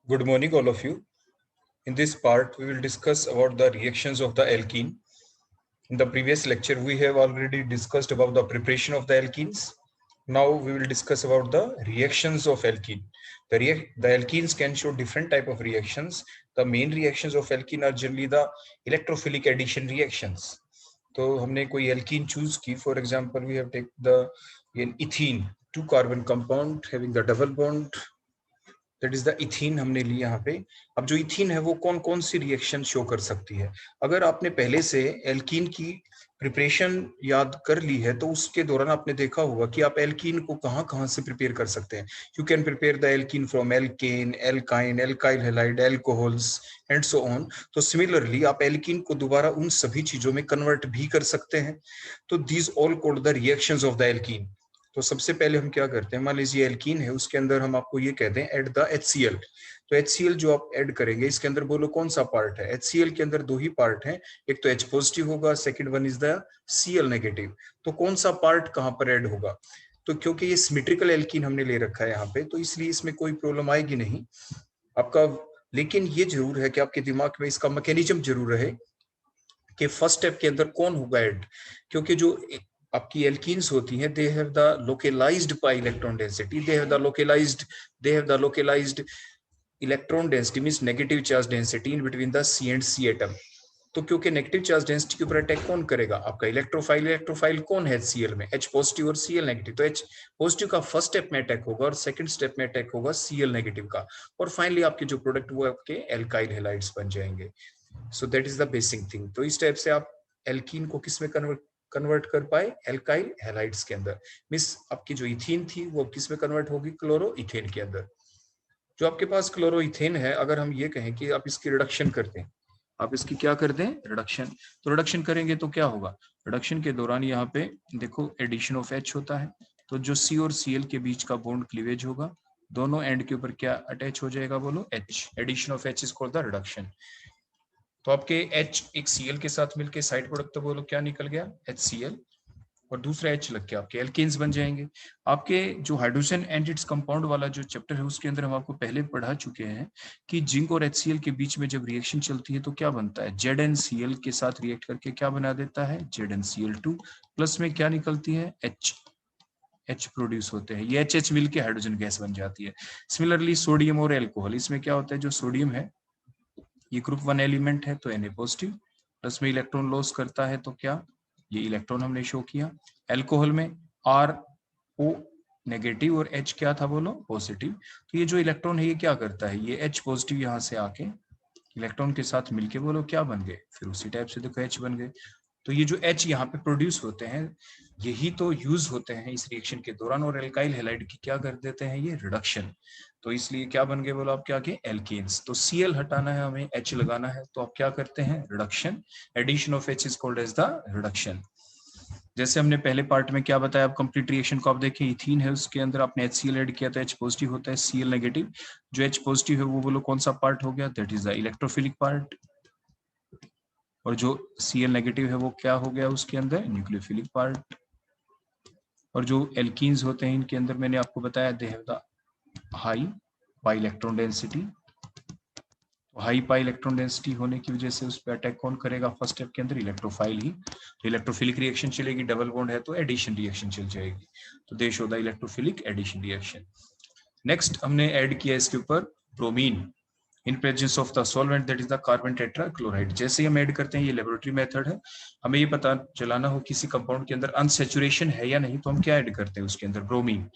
Good morning, all of you. In this part, we will discuss about the reactions of the alkene. In the previous lecture, we have already discussed about the preparation of the alkenes. Now we will discuss about the reactions of alkene. The alkenes can show different type of reactions. The main reactions of alkene are generally the electrophilic addition reactions. तो हमने कोई alkene choose की. For example, we have taken the ethene, 2 carbon compound having the double bond. That is the ethene हमने ली यहाँ पे. अब जो ethene है वो कौन कौन सी रिएक्शन शो कर सकती है. अगर आपने पहले से एल्कीन की प्रिपरेशन याद कर ली है तो उसके दौरान आपने देखा होगा कि आप एल्कीन को कहाँ से प्रिपेयर कर सकते हैं. You can prepare the alkene from alkane, alkyne, alkyl halide, alcohols and so on. तो सिमिलरली आप एल्कीन को दोबारा उन सभी चीजों में कन्वर्ट भी कर सकते हैं. तो these all called the reactions of the alkene. तो सबसे पहले हम क्या करते हैं, मान लीजिए एल्कीन है, उसके अंदर हम आपको ये कहते हैं ऐड द HCl. तो HCl जो आप ऐड करेंगे इसके अंदर बोलो कौन सा पार्ट है. HCl के अंदर 2 ही पार्ट हैं, एक तो H पॉजिटिव होगा, second one is the Cl negative. तो कौन सा पार्ट कहां पर ऐड होगा. तो क्योंकि ये सिमेट्रिकल एल्कीन हमने ले रखा है यहाँ पे, तो इसलिए इसमें कोई प्रॉब्लम आएगी नहीं आपका. लेकिन ये जरूर है कि आपके दिमाग में इसका मैकेनिज्म जरूर रहे कि फर्स्ट स्टेप के अंदर कौन होगा ऐड. क्योंकि जो आपकी एल्कीन्स होती हैं, they have the localized pi electron density, they have the localized electron density means negative charge density in between the C and C atom. तो क्योंकि नेगेटिव चार्ज डेंसिटी के ऊपर अटैक कौन करेगा, आपका इलेक्ट्रोफाइल कौन है Cl में, H पॉजिटिव और Cl नेगेटिव. तो H पॉजिटिव का फर्स्ट स्टेप में अटैक होगा और सेकंड स्टेप में अटैक होगा Cl नेगेटिव का, और फाइनली आपके जो प्रोडक्ट वो आपके एल्काइल हैलाइड्स बन जाएंगे. सो that is the basic thing. तो इस टाइप से आप एल्कीन को किस में कन्वर्ट कर पाए, एल्काइल हैलाइड्स के अंदर. मिस आपकी जो इथीन थी वो किस में कन्वर्ट होगी, क्लोरो इथेन के अंदर. जो आपके पास क्लोरो इथेन है, अगर हम ये कहें कि आप इसकी रिडक्शन करते हैं, आप इसकी क्या करते हैं, रिडक्शन. तो रिडक्शन करेंगे तो क्या होगा, रिडक्शन के दौरान यहाँ पे देखो एडिशन ऑफ H होता है. तो जो C और Cl के बीच का बॉन्ड क्लीवेज होगा, दोनों एंड के ऊपर क्या अटैच हो जाएगा, बोलो H. Addition of H is called the reduction. तो आपके H एक Cl के साथ मिलके साइड प्रोडक्ट तो बोलो क्या निकल गया, HCl, और दूसरा H लग के आपके एल्केन्स बन जाएंगे. आपके जो हाइड्रोजन एंड इट्स कंपाउंड वाला जो चैप्टर है उसके अंदर हम आपको पहले पढ़ा चुके हैं कि जिंक और HCl के बीच में जब रिएक्शन चलती है तो क्या बनता है, ZnCl के साथ रिएक्ट करके क्या बना देता है, ZnCl2, प्लस में क्या निकलती है, H प्रोड्यूस होते हैं. ये HH मिलके हाइड्रोजन गैस बन जाती है. सिमिलरली सोडियम और एल्कोहल, इसमें क्या होता है, जो सोडियम है ये ग्रुप 1 एलिमेंट है तो Na पॉजिटिव, प्लस में इलेक्ट्रॉन लॉस करता है तो क्या, ये इलेक्ट्रॉन हमने शो किया. एल्कोहल में RO नेगेटिव और H क्या था, बोलो पॉजिटिव. तो ये जो इलेक्ट्रॉन है ये क्या करता है, ये H पॉजिटिव यहाँ से आके इलेक्ट्रॉन के साथ मिलके बोलो क्या बन गए, फिर उसी टाइप से देखो H बन गए. तो ये जो H यहाँ पे प्रोड्यूस होते हैं यही तो यूज होते हैं इस रिएक्शन के दौरान, और एल्काइल हैलाइड की क्या कर देते हैं, ये रिडक्शन. तो इसलिए क्या बन गए, बोलो आप क्या के, एल्केन्स. तो Cl हटाना है हमें, H लगाना है, तो आप क्या करते हैं, reduction. Addition of H is called as the reduction. जैसे हमने पहले पार्ट में क्या बताया, आप कंप्लीट रिएक्शन को आप देखें, इथीन है उसके अंदर आपने HCl ऐड किया तो H पॉजिटिव होता है, Cl नेगेटिव. जो H पॉजिटिव है वो बोलो कौन सा पार्ट हो गया, that is the electrophilic part. और जो Cl नेगेटिव है वो क्या हो गया उसके अंदर, न्यूक्लियोफिलिक पार्ट. और जो एल्कीन्स होते हैं इनके अंदर मैंने आपको बताया दे have the high pi electron density. High pi electron density होने की वजह से उस पर अटैक कौन करेगा, फर्स्ट स्टेप के अंदर इलेक्ट्रोफाइल ही. इलेक्ट्रोफिलिक रिएक्शन चलेगी, डबल बॉन्ड है तो एडिशन रिएक्शन चल जाएगी. तो they show the electrophilic addition reaction. Next हमने ऐड किया इसके ऊपर bromine in presence of the solvent that is the carbon tetrachloride. जैसे हम ऐड करते हैं, ये लेबोरेटरी मेथड है, हमें ये पता चलाना हो किसी कंपाउंड के अंदर अनसैचुरेशन है या नहीं, तो हम क्या ऐड करते हैं उसके अंदर, ब्रोमीन.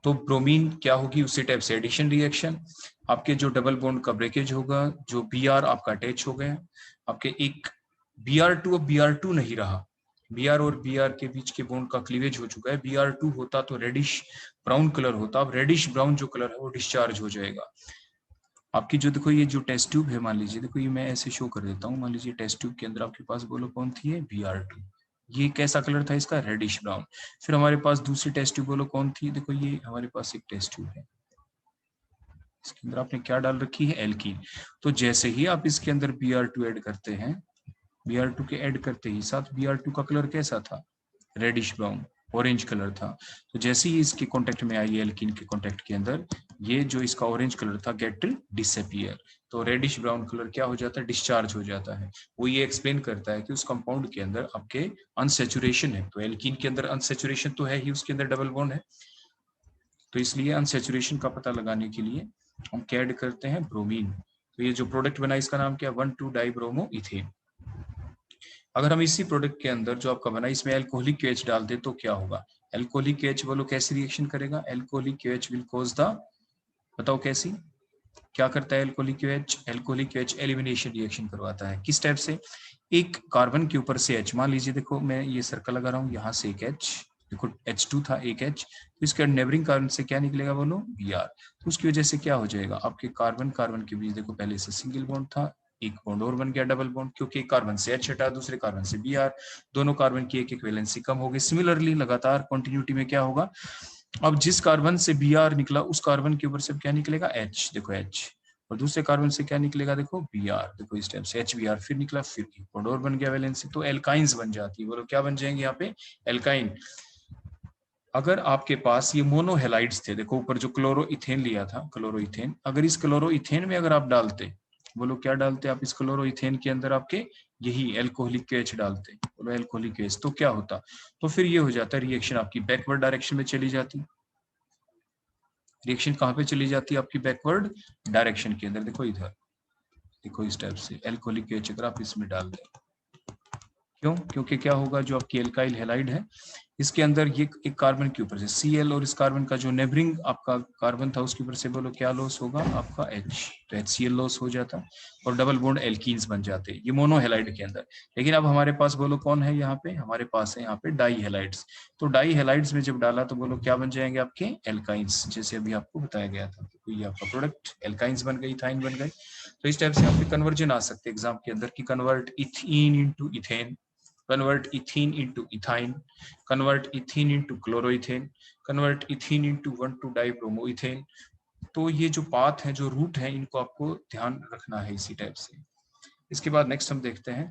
तो ब्रोमीन क्या होगी, उसी टाइप से एडिशन रिएक्शन. आपके जो डबल बॉन्ड का ब्रेकेज होगा, जो Br आपका अटैच हो गया, आपके एक Br2 अब Br2 नहीं रहा, Br और Br के बीच के बॉन्ड का क्लीवेज हो चुका है. Br2 होता तो रेडिश ब्राउन कलर होता, अब रेडिश ब्राउन जो कलर है वो डिस्चार्ज हो जाएगा. आपकी जो देखो ये जो टेस्ट ट्यूब है, मान लीजिए देखो ये मैं ऐसे शो कर देता हूँ, मान लीजिए टेस्ट ट्यूब के अंदर आपके पास बोलो कौन थी है, Br2. ये कैसा कलर था इसका, रेडिश ब्राउन. फिर हमारे पास दूसरी टेस्ट ट्यूब बोलो कौन थी, देखो ये हमारे पास एक टेस्ट ट्यूब है, इसके अंदर आपने क्या डाल रखी है, एल्कीन. तो जैसे ही आप इसके अंदर Br2 ऐड करते हैं, Br2 के ऐड करते ही साथ Br2 का कलर कैसा था, रेडिश ब्राउन, ऑरेंज कलर था. तो जैसे ही इसके कांटेक्ट में आई एल्कीन के कांटेक्ट के अंदर, ये जो इसका ऑरेंज कलर था गेट डिसअपियर, तो रेडिश ब्राउन कलर क्या हो जाता है, डिस्चार्ज हो जाता है। वो ये एक्सप्लेन करता है कि उस कंपाउंड के अंदर आपके अनसेचुरेशन है, तो एल्कीन के अंदर अनसेचुरेशन तो है ही, उसके अंदर डबल बॉन्ड है, तो इसलिए अनसेचुरेशन का पता लगाने के लिए हम क्या ऐड करते हैं, ब्रोमीन। तो ये जो प्रोडक्ट बना इसका नाम क्या, 1,2-डाइब्रोमो इथेन। अगर हम इसी प्रोडक्ट के अंदर जो आपका बना इसमें एल्कोहलिक OH डाल दे तो क्या होगा, एल्कोहलिक OH बोलो कैसी रिएक्शन करेगा, alcoholic OH will cause the, बताओ कैसी, क्या करता है alcoholic OH, alcoholic OH elimination reaction करवाता है। किस टाइप से, एक कार्बन के ऊपर से H, मान लीजिए देखो मैं ये सर्कल लगा रहा हूँ, यहाँ से एक H, देखो H2 था एक H, तो इसके नेबरिंग कार्बन से क्या निकलेगा बोलो, Br, तो उसकी वजह से क्या हो जाएगा, आपके कार्बन कार्बन के बीच देखो पहले से सिंगल बॉन्ड था, एक बॉन्ड और बन गया डबल बॉन्ड, क्योंकि एक कार्बन से H हटा दूसरे कार्बन से Br, दोनों कार्बन की एक एक वैलेंसी कम हो गई। सिमिलरली लगातार कंटिन्यूटी में क्या होगा, अब जिस कार्बन से Br निकला उस कार्बन के ऊपर से क्या निकलेगा H, देखो H, और दूसरे कार्बन से क्या निकलेगा देखो Br, देखो इस टाइप से HBr, फिर निकला, फिर एक बॉन्ड और बन गया वैलेंसी, तो एल्काइंस बन जाती है। बोलो क्या बन जाएंगे यहाँ पे, एल्काइन। अगर आपके पास ये मोनोहेलाइड्स थे, देखो ऊपर जो क्लोरोइथेन लिया था, क्लोरोइथेन, अगर इस क्लोरोइथेन में अगर आप डालते, बोलो क्या डालते आप इस क्लोरोइथेन के अंदर, आपके यही एल्कोहलिक OH डालते, बोलो एल्कोहलिक OH, तो क्या होता, तो फिर ये हो जाता है रिएक्शन आपकी बैकवर्ड डायरेक्शन में चली जाती। रिएक्शन कहाँ पे चली जाती है आपकी, बैकवर्ड डायरेक्शन के अंदर, देखो इधर, देखो इस टाइप से एल्कोहलिक OH अगर आप इसमें डाल दें, क्यों, क्योंकि क्या होगा, जो आपकी एल्काइल हैलाइड है इसके अंदर ये एक कार्बन के ऊपर से Cl और इस कार्बन का जो नेबरिंग आपका कार्बन था उसके ऊपर से बोलो क्या लॉस होगा आपका H, तो HCl लॉस हो जाता और डबल बॉन्ड एल्कीन्स बन जाते, ये मोनोहेलाइड के अंदर। लेकिन अब हमारे पास बोलो कौन है यहाँ पे, हमारे पास है यहाँ पे डाई हेलाइड्स, तो डाई हेलाइड्स में जब डाला तो बोलो क्या बन जाएंगे आपके एल्काइंस, जैसे अभी आपको बताया गया था, तो ये आपका प्रोडक्ट एल्काइंस बन गई, इथाइन बन गई। तो इस टाइप से आपके कन्वर्जन आ सकते हैं एग्जाम के अंदर की, convert ethene into ethane, convert ethene into ethyne, convert ethene into chloroethane, convert ethene into 1,2-dibromoethane। तो ये जो पाथ है, जो रूट है, इनको आपको ध्यान रखना है इसी टाइप से। इसके बाद नेक्स्ट हम देखते हैं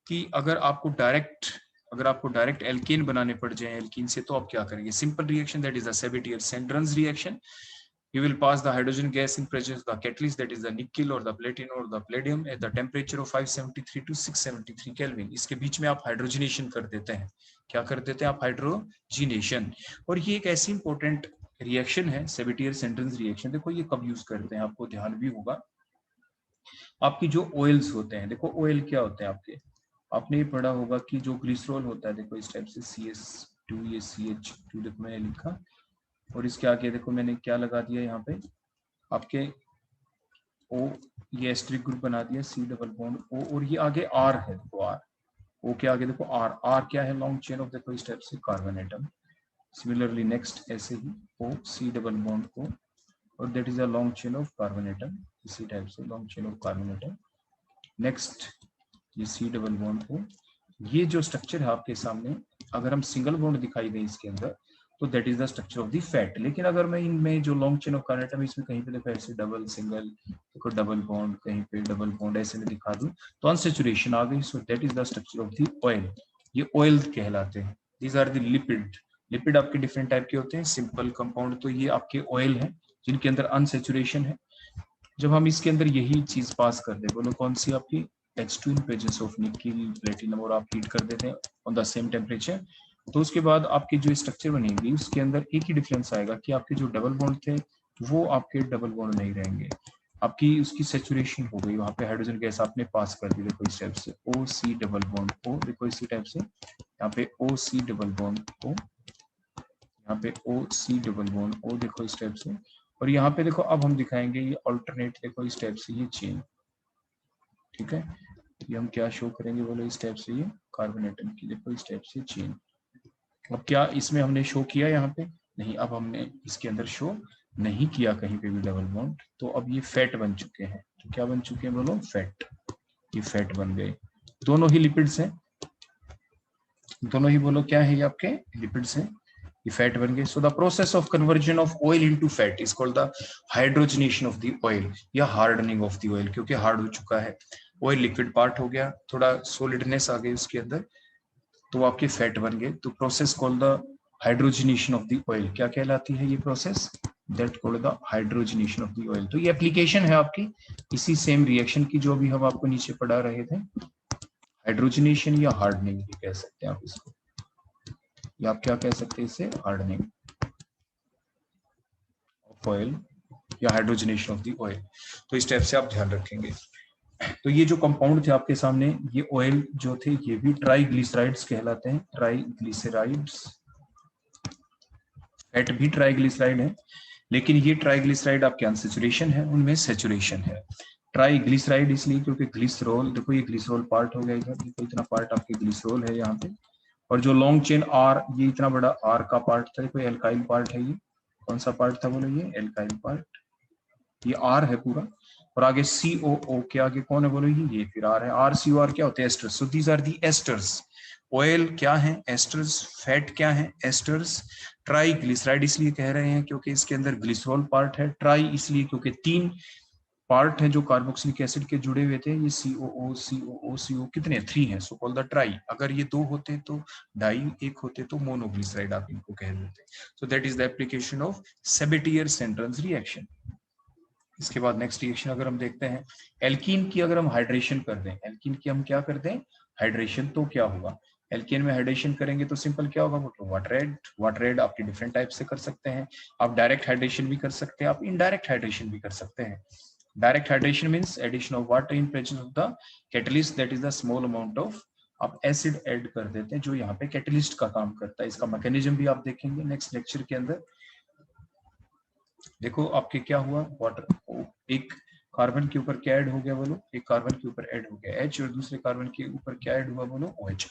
कि अगर आपको डायरेक्ट एल्केन बनाने पड़ जाए एल्कीन से, तो आप क्या करेंगे, simple reaction, that is the Sabatier Senderens reaction. You will pass the hydrogen gas in presence of the catalyst, that is the nickel or the platinum or the palladium, at the temperature of 573 to 673 Kelvin। इसके बीच में आप hydrogenation कर देते हैं, क्या कर देते हैं आप, हाइड्रोजिनेशन। और ये एक ऐसी इंपॉर्टेंट रिएक्शन है, सेबिटियर-सेंड्रन्स रिएक्शन। देखो ये कब यूज करते हैं, आपको ध्यान भी होगा, आपकी जो ऑयल्स होते हैं, देखो ऑयल क्या होते हैं आपके, आपने ये पढ़ा होगा कि जो ग्लिसरॉल होता है, देखो इस टाइप से CS2, ये CH2 देखो मैंने लिखा, और इसके आगे देखो मैंने क्या लगा दिया यहाँ पे, आपके O, ये एस्ट्रिक ग्रुप बना दिया, C डबल बॉन्ड O, और ये आगे R है, देखो R, O के आगे देखो R क्या है, लॉन्ग चेन ऑफ, देखो इस टाइप से कार्बन एटम। सिमिलरली नेक्स्ट ऐसे ही O, C double bond O, और that is a long chain of carbon atom, इसी टाइप से long chain of carbon atom. Next ये C डबल बॉन्ड O, ये जो स्ट्रक्चर है आपके सामने, अगर हम सिंगल बॉन्ड दिखाई दे इसके अंदर, तो that is the structure of the fat. लेकिन अगर मैं इनमें जो long chain of carbon atom, इसमें कहीं पे देखो ऐसे डबल सिंगल, देखो डबल बॉन्ड, कहीं पे डबल बॉन्ड, ऐसे में दिखा दूं तो अनसेचुरेशन आ गई, so that is the structure of the oil, ये ऑयल कहलाते हैं। These are the lipid. Lipid आपके डिफरेंट टाइप के होते हैं, सिंपल कंपाउंड, तो ये आपके ऑयल है जिनके अंदर अनसेचुरेशन है। जब हम इसके अंदर यही चीज पास कर दे, बोलो कौन सी, आपकी H2 in presence of nickel platinum, और आप हीट कर देते हैं ऑन द सेम टेम्परेचर, तो उसके बाद आपकी जो स्ट्रक्चर बनेगी उसके अंदर एक ही डिफरेंस आएगा कि आपके जो डबल बॉन्ड थे वो आपके डबल बॉन्ड नहीं रहेंगे, आपकी उसकी सेचुरेशन हो गई, वहां पे हाइड्रोजन गैस आपने पास कर दी, देखो इस टाइप से OC डबल बॉन्ड O, देखो इसी टाइप से यहाँ पे OC डबल बॉन्ड O, यहाँ पे OC डबल बॉन्ड O, देखो इस टाइप से। और यहाँ पे देखो अब हम दिखाएंगे ये अल्टरनेट, देखो इस टाइप से ये चेन, ठीक है, ये हम क्या शो करेंगे, बोलो इस टाइप से ये कार्बन एटम की, देखो इस टाइप से चेन। अब क्या इसमें हमने शो किया यहाँ पे, नहीं, अब हमने इसके अंदर शो नहीं किया कहीं पे भी डबल बॉन्ड, तो अब ये फैट बन चुके हैं, तो क्या बन चुके हैं बोलो, फैट, ये फैट बन गए, दोनों ही लिपिड्स हैं, दोनों ही बोलो क्या है, ये आपके लिपिड्स हैं, ये फैट बन गए। So the process of conversion of oil into fat is called the hydrogenation of the oil, या हार्डनिंग ऑफ द ऑयल, क्योंकि हार्ड हो चुका है ऑयल, लिक्विड पार्ट हो गया, थोड़ा सॉलिडनेस आ गई उसके अंदर, तो आपके फैट बन गए। तो process called the hydrogenation of the oil क्या कहलाती है, ये process that called the hydrogenation of the oil. तो ये एप्लीकेशन है आपकी इसी सेम रिएक्शन की जो अभी हम आपको नीचे पढ़ा रहे थे, हाइड्रोजनेशन या हार्डनिंग भी कह सकते हैं आप इसको, या आप क्या कह सकते हैं इसे, हार्डनिंग ऑफ ऑयल या हाइड्रोजनेशन ऑफ द ऑयल। तो इस टाइप से आप ध्यान रखेंगे। तो ये जो कंपाउंड थे आपके सामने, ये ऑयल जो थे ये भी ट्राइग्लिसराइड्स कहलाते हैं, ट्राइग्लिसराइड्स। फैट भी ट्राइग्लिसराइड है, लेकिन ये ट्राइग्लिसराइड आपके अनसेचुरेशन है, उनमें सेचुरेशन है। ट्राइग्लिसराइड इसलिए क्योंकि ग्लिसरॉल, देखो ये ग्लिसरॉल पार्ट हो गया इधर, देखो इतना पार्ट आपके ग्लिसरॉल है यहाँ पे, और जो लॉन्ग चेन आर, ये इतना बड़ा आर का पार्ट था, कोई एल्काइल पार्ट है, ये कौन सा पार्ट था बोलो, ये एल्काइल पार्ट, ये आर है पूरा, और आगे COO के आगे कौन है बोलो, ये फिर आर है। आर COR क्या होते हैं, esters. So these are the esters. Oil क्या है, एस्टर्स। फैट क्या है, एस्टर्स। ट्राइग्लिसराइड इसलिए कह रहे हैं क्योंकि इसके अंदर ग्लिसरॉल पार्ट है, ट्राई इसलिए क्योंकि 3 पार्ट हैं जो कार्बोक्सिलिक एसिड के जुड़े हुए थे, ये COO COO CO कितने, 3 हैं, सो कॉल्ड द ट्राई। अगर ये 2 होते तो डाई, 1 होते तो मोनोग्लिसराइड आप इनको कह देते। So that is the application of Sabatier Senderens reaction. इसके बाद नेक्स्ट रिएक्शन अगर हम देखते हैं, एल्कीन की अगर हम हाइड्रेशन कर दें, एल्कीन की हम क्या कर दें, हाइड्रेशन, तो क्या होगा, एल्केन में हाइड्रेशन करेंगे तो सिंपल क्या होगा, वाटर एड। वाटर एड आपके डिफरेंट टाइप से कर सकते हैं, आप डायरेक्ट हाइड्रेशन भी कर सकते हैं, आप इनडायरेक्ट हाइड्रेशन भी कर सकते हैं। Direct hydration means addition of water in presence of the catalyst, that is the small amount of, आप एसिड ऐड कर देते हैं जो यहाँ पे कैटलिस्ट का काम करता है। इसका मैकेनिज्म भी आप देखेंगे नेक्स्ट लेक्चर के अंदर। देखो आपके क्या हुआ, वाटर, एक कार्बन के ऊपर क्या ऐड हो गया बोलो, एक कार्बन के ऊपर ऐड हो गया H, और दूसरे कार्बन के ऊपर क्या ऐड हुआ बोलो, OH।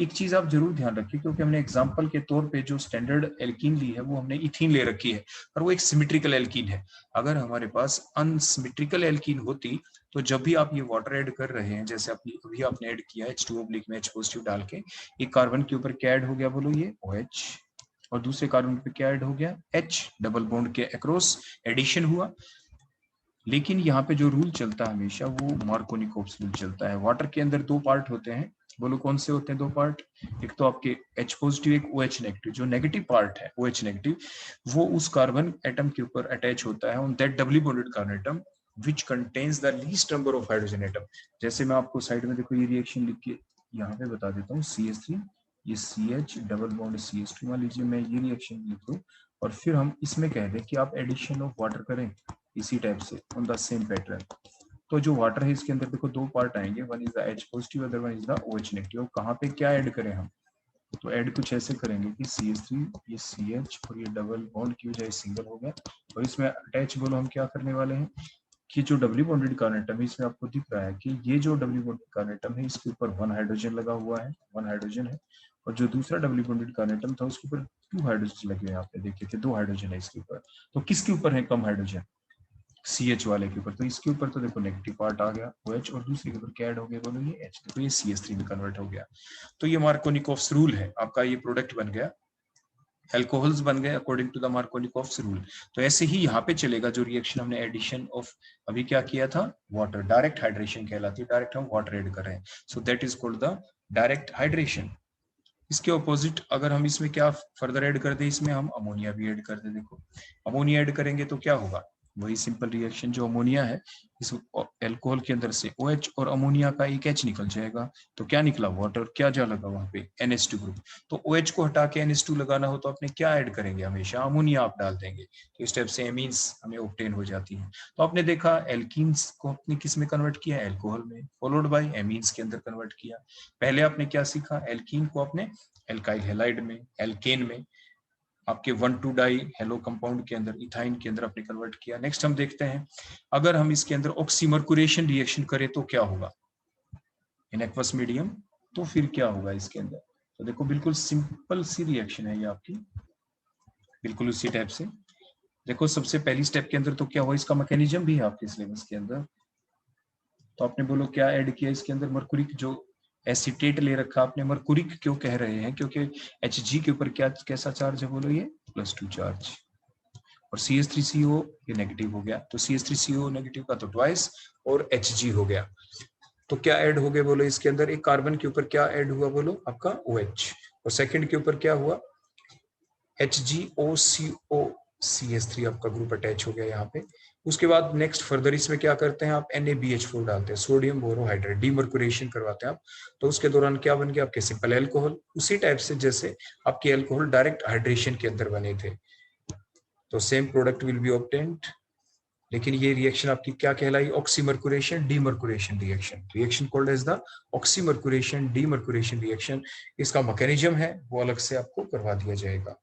एक चीज आप जरूर ध्यान रखिए, क्योंकि हमने एग्जांपल के तौर पे जो स्टैंडर्ड एल्कीन ली है वो हमने इथीन ले रखी है, पर वो एक सिमेट्रिकल एल्कीन है। अगर हमारे पास अनसिमेट्रिकल एल्कीन होती तो जब भी आप ये वाटर ऐड कर रहे हैं, जैसे अभी आपने ऐड किया H2O में H पॉजिटिव डाल के, एक कार्बन के ऊपर क्या ऐड हो गया बोलो, ये OH, और दूसरे कार्बन पे क्या ऐड हो गया, H, डबल बॉन्ड के अक्रॉस एडिशन हुआ। लेकिन यहाँ पे जो रूल चलता है हमेशा, वो मार्कोनिकोव्स रूल चलता है। वाटर के अंदर 2 पार्ट होते हैं, बोलो कौन से होते हैं 2 पार्ट, एक तो आपके H पॉजिटिव, एक OH नेगेटिव। जो नेगेटिव पार्ट है OH नेगेटिव, वो उस कार्बन एटम के ऊपर अटैच होता है on that doubly bonded carbon atom which contains the least number of hydrogen atom. जैसे मैं आपको साइड में देखो ये रिएक्शन लिख के यहाँ पे बता देता हूँ, CH3, ये CH डबल बॉन्ड CH2, मान लीजिए मैं ये रिएक्शन लिख दूं, और फिर हम इसमें कह दें कि आप एडिशन ऑफ वाटर करें इसी टाइप से ऑन द सेम पैटर्न। तो जो वाटर है इसके अंदर देखो 2 पार्ट आएंगे, one is the H positive, other one is the OH negative. कहाँ पे क्या ऐड करें हम, तो ऐड कुछ ऐसे करेंगे कि CH3, ये CH, और ये डबल बॉन्ड की बजाय सिंगल हो गया, और इसमें अटैच बोलो हम क्या करने वाले हैं कि जो डबली बॉन्डेड कार्बन एटम है, इसमें आपको दिख रहा है कि ये जो डबली बॉन्डेड कार्बन एटम है इसके ऊपर 1 हाइड्रोजन लगा हुआ है, 1 हाइड्रोजन है, और जो दूसरा डबली बॉन्डेड कार्बन एटम था उसके ऊपर 2 हाइड्रोजन लगे हुए हैं, आपने देखे थे 2 हाइड्रोजन है इसके ऊपर। तो किसके ऊपर है कम हाइड्रोजन, CH वाले के ऊपर। तो इसके ऊपर तो देखो नेगेटिव पार्ट आ गया OH, और दूसरे के ऊपर क्या ऐड हो गया बोलो, ये H, देखो ये CH3 में कन्वर्ट हो गया। तो ये मार्कोनिकोव्स रूल है, आपका ये प्रोडक्ट बन गया, एल्कोहल्स बन गए according to the Markovnikov's rule. तो ऐसे ही यहाँ पे चलेगा, जो रिएक्शन हमने एडिशन ऑफ अभी क्या किया था, वाटर, डायरेक्ट हाइड्रेशन कहलाती है, डायरेक्ट हम वाटर ऐड कर रहे हैं, सो that is called the direct hydration. इसके ऑपोजिट अगर हम इसमें क्या फर्दर ऐड कर दे, इसमें हम अमोनिया भी ऐड कर दे, देखो अमोनिया ऐड करेंगे तो क्या होगा, वही सिंपल रिएक्शन, जो अमोनिया है इस एल्कोहल के अंदर से OH और अमोनिया का एक H निकल जाएगा, तो क्या निकला, वाटर, क्या जा लगा वहां पे, NH2 ग्रुप। तो OH को हटा के NH2 लगाना हो तो अपने क्या ऐड करेंगे, हमेशा अमोनिया आप डाल देंगे, तो इस टाइप से एमीन्स हमें ऑब्टेन हो जाती है। तो आपने देखा एल्कीन्स को आपने किस में कन्वर्ट किया, एल्कोहल में, फॉलोड बाय एमीन्स के अंदर कन्वर्ट किया। पहले आपने क्या सीखा, एल्कीन को आपने एल्काइल हैलाइड में, एल्केन में, आपके 1,2 डाई हेलो कंपाउंड के अंदर, इथाइन के अंदर आपने कन्वर्ट किया। नेक्स्ट हम देखते हैं, अगर हम इसके अंदर ऑक्सीमर्कुरेशन रिएक्शन करें तो क्या होगा, इन एक्वस मीडियम, तो फिर क्या होगा इसके अंदर। तो देखो बिल्कुल सिंपल सी रिएक्शन है ये आपकी, बिल्कुल उसी टाइप से। देखो सबसे पहली स्टेप के अंदर तो क्या हुआ, इसका मैकेनिज्म भी है आपके सिलेबस के अंदर। तो आपने बोलो क्या ऐड किया इसके अंदर, मर्कुरिक जो एसिटेट ले रखा आपने, मर्कुरिक क्यों कह रहे हैं, क्योंकि Hg के ऊपर क्या कैसा चार्ज है बोलो, ये +2 चार्ज, और CH3CO ये नेगेटिव हो गया, तो CH3CO नेगेटिव का तो ट्वाइस, और Hg हो गया। तो क्या ऐड हो गया बोलो इसके अंदर, एक कार्बन के ऊपर क्या ऐड हुआ बोलो, आपका OH, और सेकंड के ऊपर क्या हुआ, HgOCO CH3 आपका ग्रुप अटैच हो गया यहाँ पे। उसके बाद नेक्स्ट फर्दर इसमें क्या करते हैं आप, NaBH4 डालते हैं, सोडियम बोरोहाइड्रेट, डीमर्कुरेशन करवाते हैं आप। तो उसके दौरान क्या बन गया आपके सिंपल एल्कोहल, उसी टाइप से जैसे आपके एल्कोहल डायरेक्ट हाइड्रेशन के अंदर बने थे। तो same product will be obtained, लेकिन ये रिएक्शन आपकी क्या कहलाई, oxymercuration demercuration reaction, reaction called as the oxymercuration demercuration reaction. इसका मैकेनिज्म है वो अलग से आपको करवा दिया जाएगा।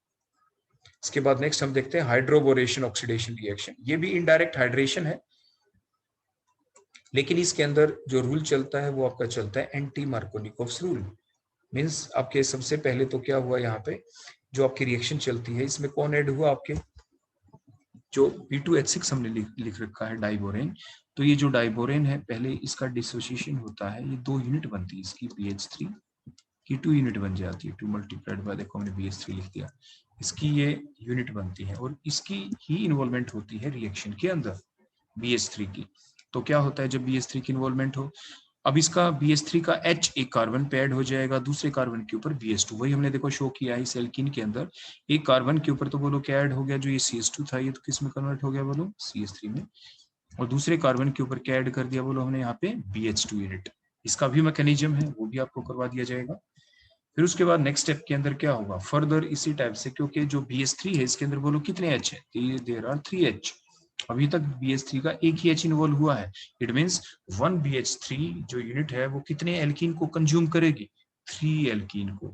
इसके बाद नेक्स्ट हम देखते हैं हाइड्रोबोरेशन ऑक्सीडेशन रिएक्शन। ये भी इनडायरेक्ट हाइड्रेशन है, लेकिन इसके अंदर जो रूल चलता है वो आपका चलता है एंटी मार्कोनिकोव्स रूल। मींस आपके सबसे पहले तो क्या हुआ यहाँ पे, जो आपकी रिएक्शन चलती है इसमें कौन ऐड हुआ, आपके जो B2H6 हमने लिख रखा है डाइबोरेन। तो ये जो डाइबोरेन है पहले इसका डिसोसिएशन होता है, ये 2 यूनिट बनती है इसकी BH3 की, 2 यूनिट बन जाती है, 2 मल्टीप्लाइड बाय, देखो हमने BH3 लिख दिया, इसकी ये यूनिट बनती है और इसकी ही इन्वॉल्वमेंट होती है रिएक्शन के अंदर BH3 की। तो क्या होता है जब BH3 की इन्वॉल्वमेंट हो, अब इसका BH3 का H एक कार्बन पे ऐड हो जाएगा, दूसरे कार्बन के ऊपर BH2, वही हमने देखो शो किया है इस एल्कीन के अंदर, एक कार्बन के ऊपर तो बोलो क्या ऐड हो गया, जो ये CH2 था ये तो किस में कन्वर्ट हो गया बोलो, CH3 में, और दूसरे कार्बन के ऊपर क्या ऐड कर दिया बोलो हमने यहाँ पे BH2 यूनिट। इसका भी मैकेनिज्म है वो भी आपको करवा दिया जाएगा। फिर उसके बाद नेक्स्ट स्टेप के अंदर क्या होगा, फर्दर इसी टाइप से, क्योंकि जो BH3 है इसके अंदर बोलो कितने H है, देयर आर 3 H, अभी तक BH3 का एक ही H इन्वॉल्व हुआ है, इट मींस 1 BH3 जो यूनिट है वो कितने एल्कीन को कंज्यूम करेगी, 3 एल्कीन को।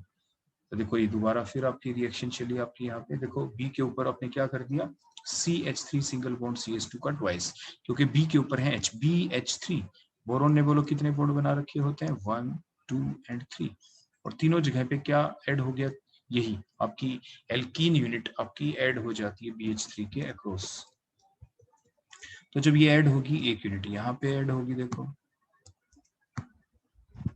तो देखो ये दोबारा फिर आपकी रिएक्शन चली आपकी, यहाँ पे देखो B के ऊपर आपने क्या कर दिया, CH3 सिंगल बॉन्ड CH2 का ट्वाइस, क्योंकि B के ऊपर है H, BH3, बोरोन ने बोलो कितने बॉन्ड बना रखे होते हैं, 1 2 एंड 3, और तीनों जगह पे क्या ऐड हो गया, यही आपकी एल्कीन यूनिट आपकी ऐड हो जाती है BH3 के अक्रॉस। तो जब ये ऐड होगी एक यूनिट यहाँ पे ऐड होगी, देखो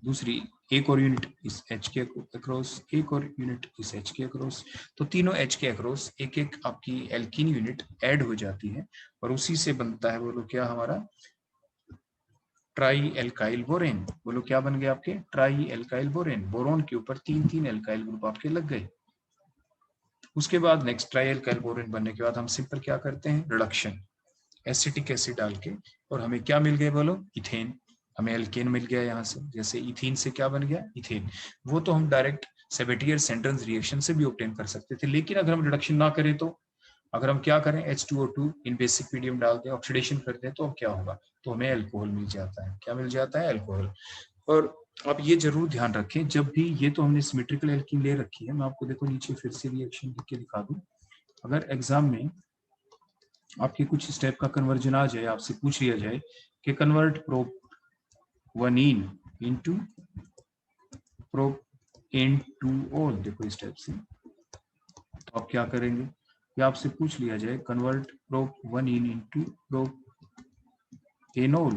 दूसरी एक और यूनिट इस H के अक्रॉस, एक और यूनिट इस H के अक्रॉस, तो तीनों H के अक्रॉस एक एक आपकी एल्कीन यूनिट ऐड हो जाती है और उसी से बनता है बोलो क्या हमारा ट्राई एल्काइल बोरेन। बोलो क्या बन गया आपके ट्राई एल्काइल बोरेन, बोरोन के ऊपर 3 एल्काइल ग्रुप आपके लग गए। उसके बाद नेक्स्ट ट्राई एल्काइल बोरेन बनने के बाद हम सिंपल क्या करते हैं, रिडक्शन, एसिटिक एसिड डाल के, और हमें क्या मिल गया बोलो, इथेन, हमें एल्केन मिल गया यहाँ से, जैसे इथीन से क्या बन गया इथेन, वो तो हम डायरेक्ट सेबेटियर सेंटेंस रिएक्शन से भी ऑब्टेन कर सकते थे, लेकिन अगर हम रिडक्शन ना करें तो, अगर हम क्या करें H2O2 इन बेसिक मीडियम डाल दें, ऑक्सीडेशन कर दें, तो क्या होगा, तो हमें अल्कोहल मिल जाता है, क्या मिल जाता है, अल्कोहल। और आप ये जरूर ध्यान रखें जब भी, ये तो हमने सिमेट्रिकल एल्कीन ले रखी है, मैं आपको देखो नीचे फिर से रिएक्शन लिख के दिखा दूं, अगर एग्जाम में आपके कुछ स्टेप का कन्वर्जन आ जाए, आपसे पूछ लिया जाए कि कन्वर्ट प्रोपनीन इनटू प्रोपेनटूऑल, देखो इस टाइप से, तो आप क्या करेंगे, या आपसे पूछ लिया जाए कन्वर्ट प्रोपनीन इनटू प्रोपेनॉल,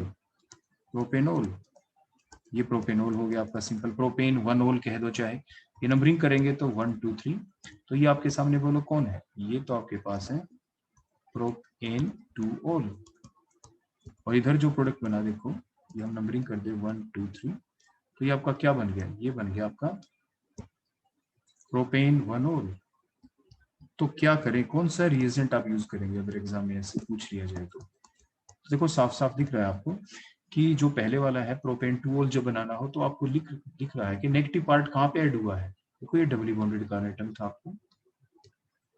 प्रोपेनॉल, ये प्रोपेनॉल हो गया आपका सिंपल, प्रोपेन 1 कह दो चाहे, ये नंबरिंग करेंगे तो 1 2 3, तो ये आपके सामने बोलो कौन है, ये तो आपके पास है प्रोपेन2ऑल, और इधर जो प्रोडक्ट बना देखो, ये हम नंबरिंग कर दे 1 2 3, तो ये आपका क्या बन गया, ये बन गया आपका प्रोपेन1ऑल। तो क्या करें, कौन सा रिएजेंट आप यूज करेंगे अगर एग्जाम में ऐसे पूछ लिया जाए तो देखो साफ साफ दिख रहा है आपको कि जो पहले वाला है प्रोपेन2ऑल जो बनाना हो, तो आपको दिख रहा है कि नेगेटिव पार्ट कहाँ पे ऐड हुआ है, देखो ये डबली बॉन्डेड कार्बन एटम था, आपको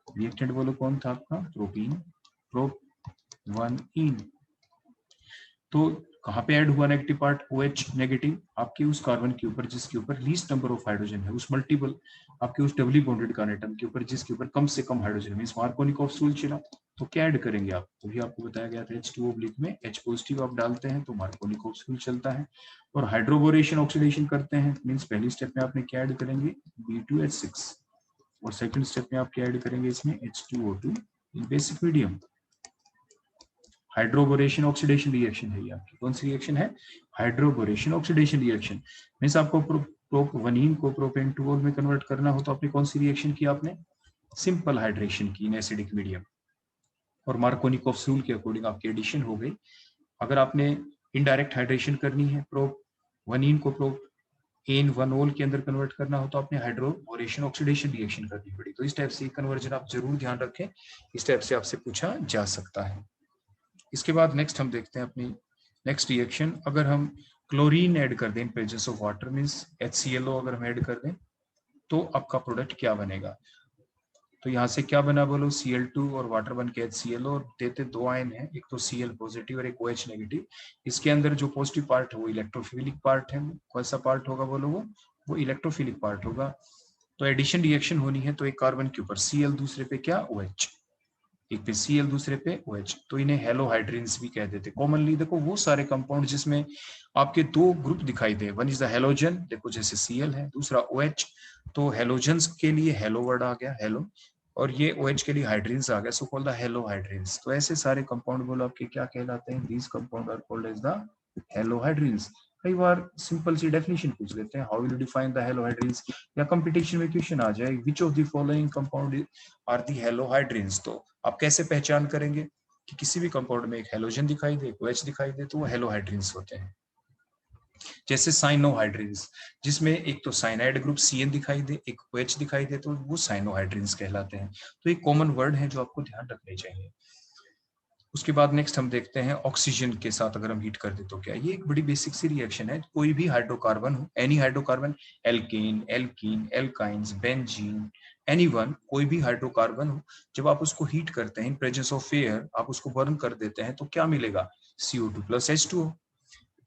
रिएक्टेंट बोलो कौन था आपका, प्रोपीन, प्रोप1इन, तो कहाँ पे ऐड हुआ नेगेटिव पार्ट, OH नेगेटिव, आपके उस कार्बन के ऊपर जिसके ऊपर लीस्ट नंबर ऑफ हाइड्रोजन है, उस मल्टीपल आपके उस डबली बॉन्डेड कार्बन एटम के ऊपर जिसके ऊपर कम से कम हाइड्रोजन, मींस मार्कोनिकोव रूल चला, तो क्या ऐड करेंगे आप, तो भी आपको बताया गया था H2O में H पॉजिटिव आप डालते हैं तो मार्कोनिकोव रूल चलता है, और हाइड्रोबोरेशन ऑक्सीडेशन करते हैं, मींस पहली स्टेप में आपने क्या ऐड करेंगे B2H6, और सेकंड स्टेप में आप क्या ऐड करेंगे इसमें H2O2 in basic medium. Hydroboration oxidation reaction है ये आपकी, कौन सी रिएक्शन है, हाइड्रोबोरेशन ऑक्सीडेशन रिएक्शन, मींस आपको प्रोपनीन को प्रोपेन2ऑल में कन्वर्ट करना हो तो आपने कौन सी रिएक्शन की, आपने सिंपल हाइड्रेशन की इन एसिडिक मीडियम, और मार्कोनिकोव रूल के अकॉर्डिंग आपकी एडिशन हो गई। अगर आपने इनडायरेक्ट हाइड्रेशन करनी है प्रोपनीन को इन वन ओल के अंदर कन्वर्ट करना हो तो आपने हाइड्रोबोरेशन ऑक्सीडेशन रिएक्शन करनी पड़ी। तो इस टाइप से कन्वर्जन आप जरूर ध्यान रखें, इस टाइप से आपसे पूछा जा सकता है। इसके बाद नेक्स्ट हम देखते हैं अपनी नेक्स्ट रिएक्शन। अगर हम क्लोरीन ऐड कर दें इन presence of water, means HClO अगर हम ऐड कर दें तो आपका प्रोडक्ट क्या बनेगा। तो यहाँ से क्या बना बोलो, Cl2 और वाटर बन के HClO, और देते दो आयन है, एक तो Cl पॉजिटिव और एक OH नेगेटिव। इसके अंदर जो पॉजिटिव पार्ट है वो इलेक्ट्रोफिलिक पार्ट है। कौन सा पार्ट होगा बोलो, वो इलेक्ट्रोफिलिक पार्ट होगा। तो एडिशन रिएक्शन होनी है तो एक कार्बन के ऊपर Cl, दूसरे पे क्या OH, एक पे Cl दूसरे पे OH, तो इन्हें हेलोहाइड्रिन्स भी कह देते। कॉमनली देखो वो सारे कंपाउंड जिसमें आपके दो ग्रुप दिखाई दे, वन इज द हेलोजन, देखो जैसे Cl है, दूसरा OH, तो हेलोजन्स के लिए हेलो वर्ड आ गया, हेलो, और ये OH के लिए हाइड्रिन्स आ गया, सो कॉल्ड द हेलोहाइड्रिन्स। तो ऐसे सारे कंपाउंड बोलो आपके क्या कहलाते हैं, these compound are called as the halohydrins. कई बार सिंपल सी डेफिनेशन पूछ लेते हैं, how will you define the halohydrins, या कंपटीशन में क्वेश्चन आ जाए which of the following compound are the halohydrins, तो आप कैसे पहचान करेंगे कि किसी भी कंपाउंड में एक हेलोजन दिखाई दे, OH दिखाई दे, तो वो हेलोहाइड्रिन्स होते हैं। जैसे साइनोहाइड्रिन्स, जिसमें एक तो साइनाइड ग्रुप CN दिखाई दे, एक OH दिखाई दे, तो वो साइनोहाइड्रिन्स कहलाते हैं। तो एक कॉमन वर्ड है जो आपको ध्यान रखने चाहिए। उसके बाद नेक्स्ट हम देखते हैं ऑक्सीजन के साथ अगर हम हीट कर दे तो क्या। ये एक बड़ी बेसिक सी रिएक्शन है, कोई भी हाइड्रोकार्बन हो, any hydrocarbon, alkane, alkene, alkynes, benzene, anyone, कोई भी हाइड्रोकार्बन हो, जब आप उसको हीट करते हैं इन प्रेजेंस ऑफ एयर, आप उसको बर्न कर देते हैं तो क्या मिलेगा, CO2 प्लस H2O।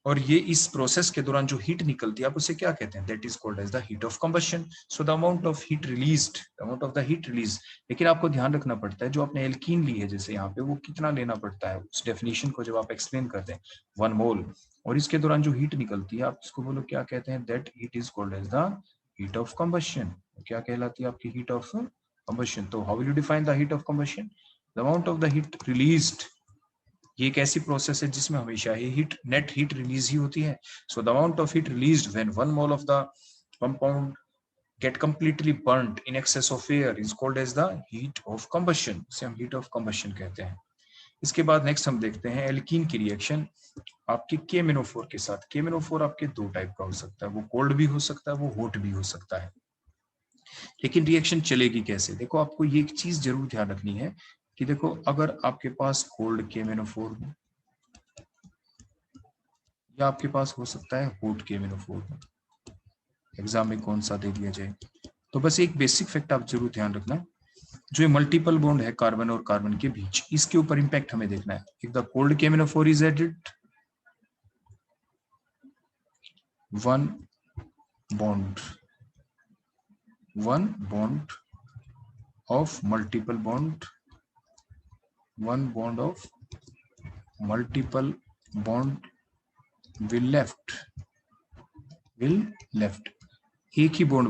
और ये इस प्रोसेस के दौरान जो हीट निकलती है आप उसे क्या कहते हैं, that is called as the heat of combustion. So the amount of heat released, amount of the heat release, लेकिन आपको ध्यान रखना पड़ता है जो आपने एल्कीन ली है जैसे यहाँ पे, वो कितना लेना पड़ता है, उस डेफिनेशन को जब आप एक्सप्लेन करते हैं 1 मोल, और इसके दौरान जो हीट निकलती है आप इसको बोलो क्या कहते हैं, that heat is called as the heat of combustion. क्या कहलाती है आपकी हीट ऑफ कंबशन। तो how will you define the heat of combustion, the amount of the heat released, ये एक ऐसी प्रोसेस है जिसमें हमेशा ही हीट, नेट हीट रिलीज ही होती है। So the amount of heat released when 1 mole of the compound get completely burnt in excess of air is called as the heat of combustion, इसे हम heat of combustion कहते हैं। इसके बाद next हम देखते हैं एल्कीन की रिएक्शन आपके KMnO4 के साथ। KMnO4 आपके दो टाइप का हो सकता है, वो कोल्ड भी हो सकता है, वो हॉट भी हो सकता है। लेकिन रिएक्शन चलेगी कैसे, देखो आपको ये एक चीज जरूर ध्यान रखनी है कि देखो अगर आपके पास कोल्ड KMnO4 हो या आपके पास हो सकता है हॉट KMnO4 हो, एग्जाम में कौन सा दे दिया जाए, तो बस एक बेसिक फैक्ट आप जरूर ध्यान रखना, जो मल्टीपल बॉन्ड है कार्बन और कार्बन के बीच, इसके ऊपर इंपैक्ट हमें देखना है। If the cold KMnO4 is added, one bond of multiple bond, one bond of multiple bond will left, एक ही बॉन्ड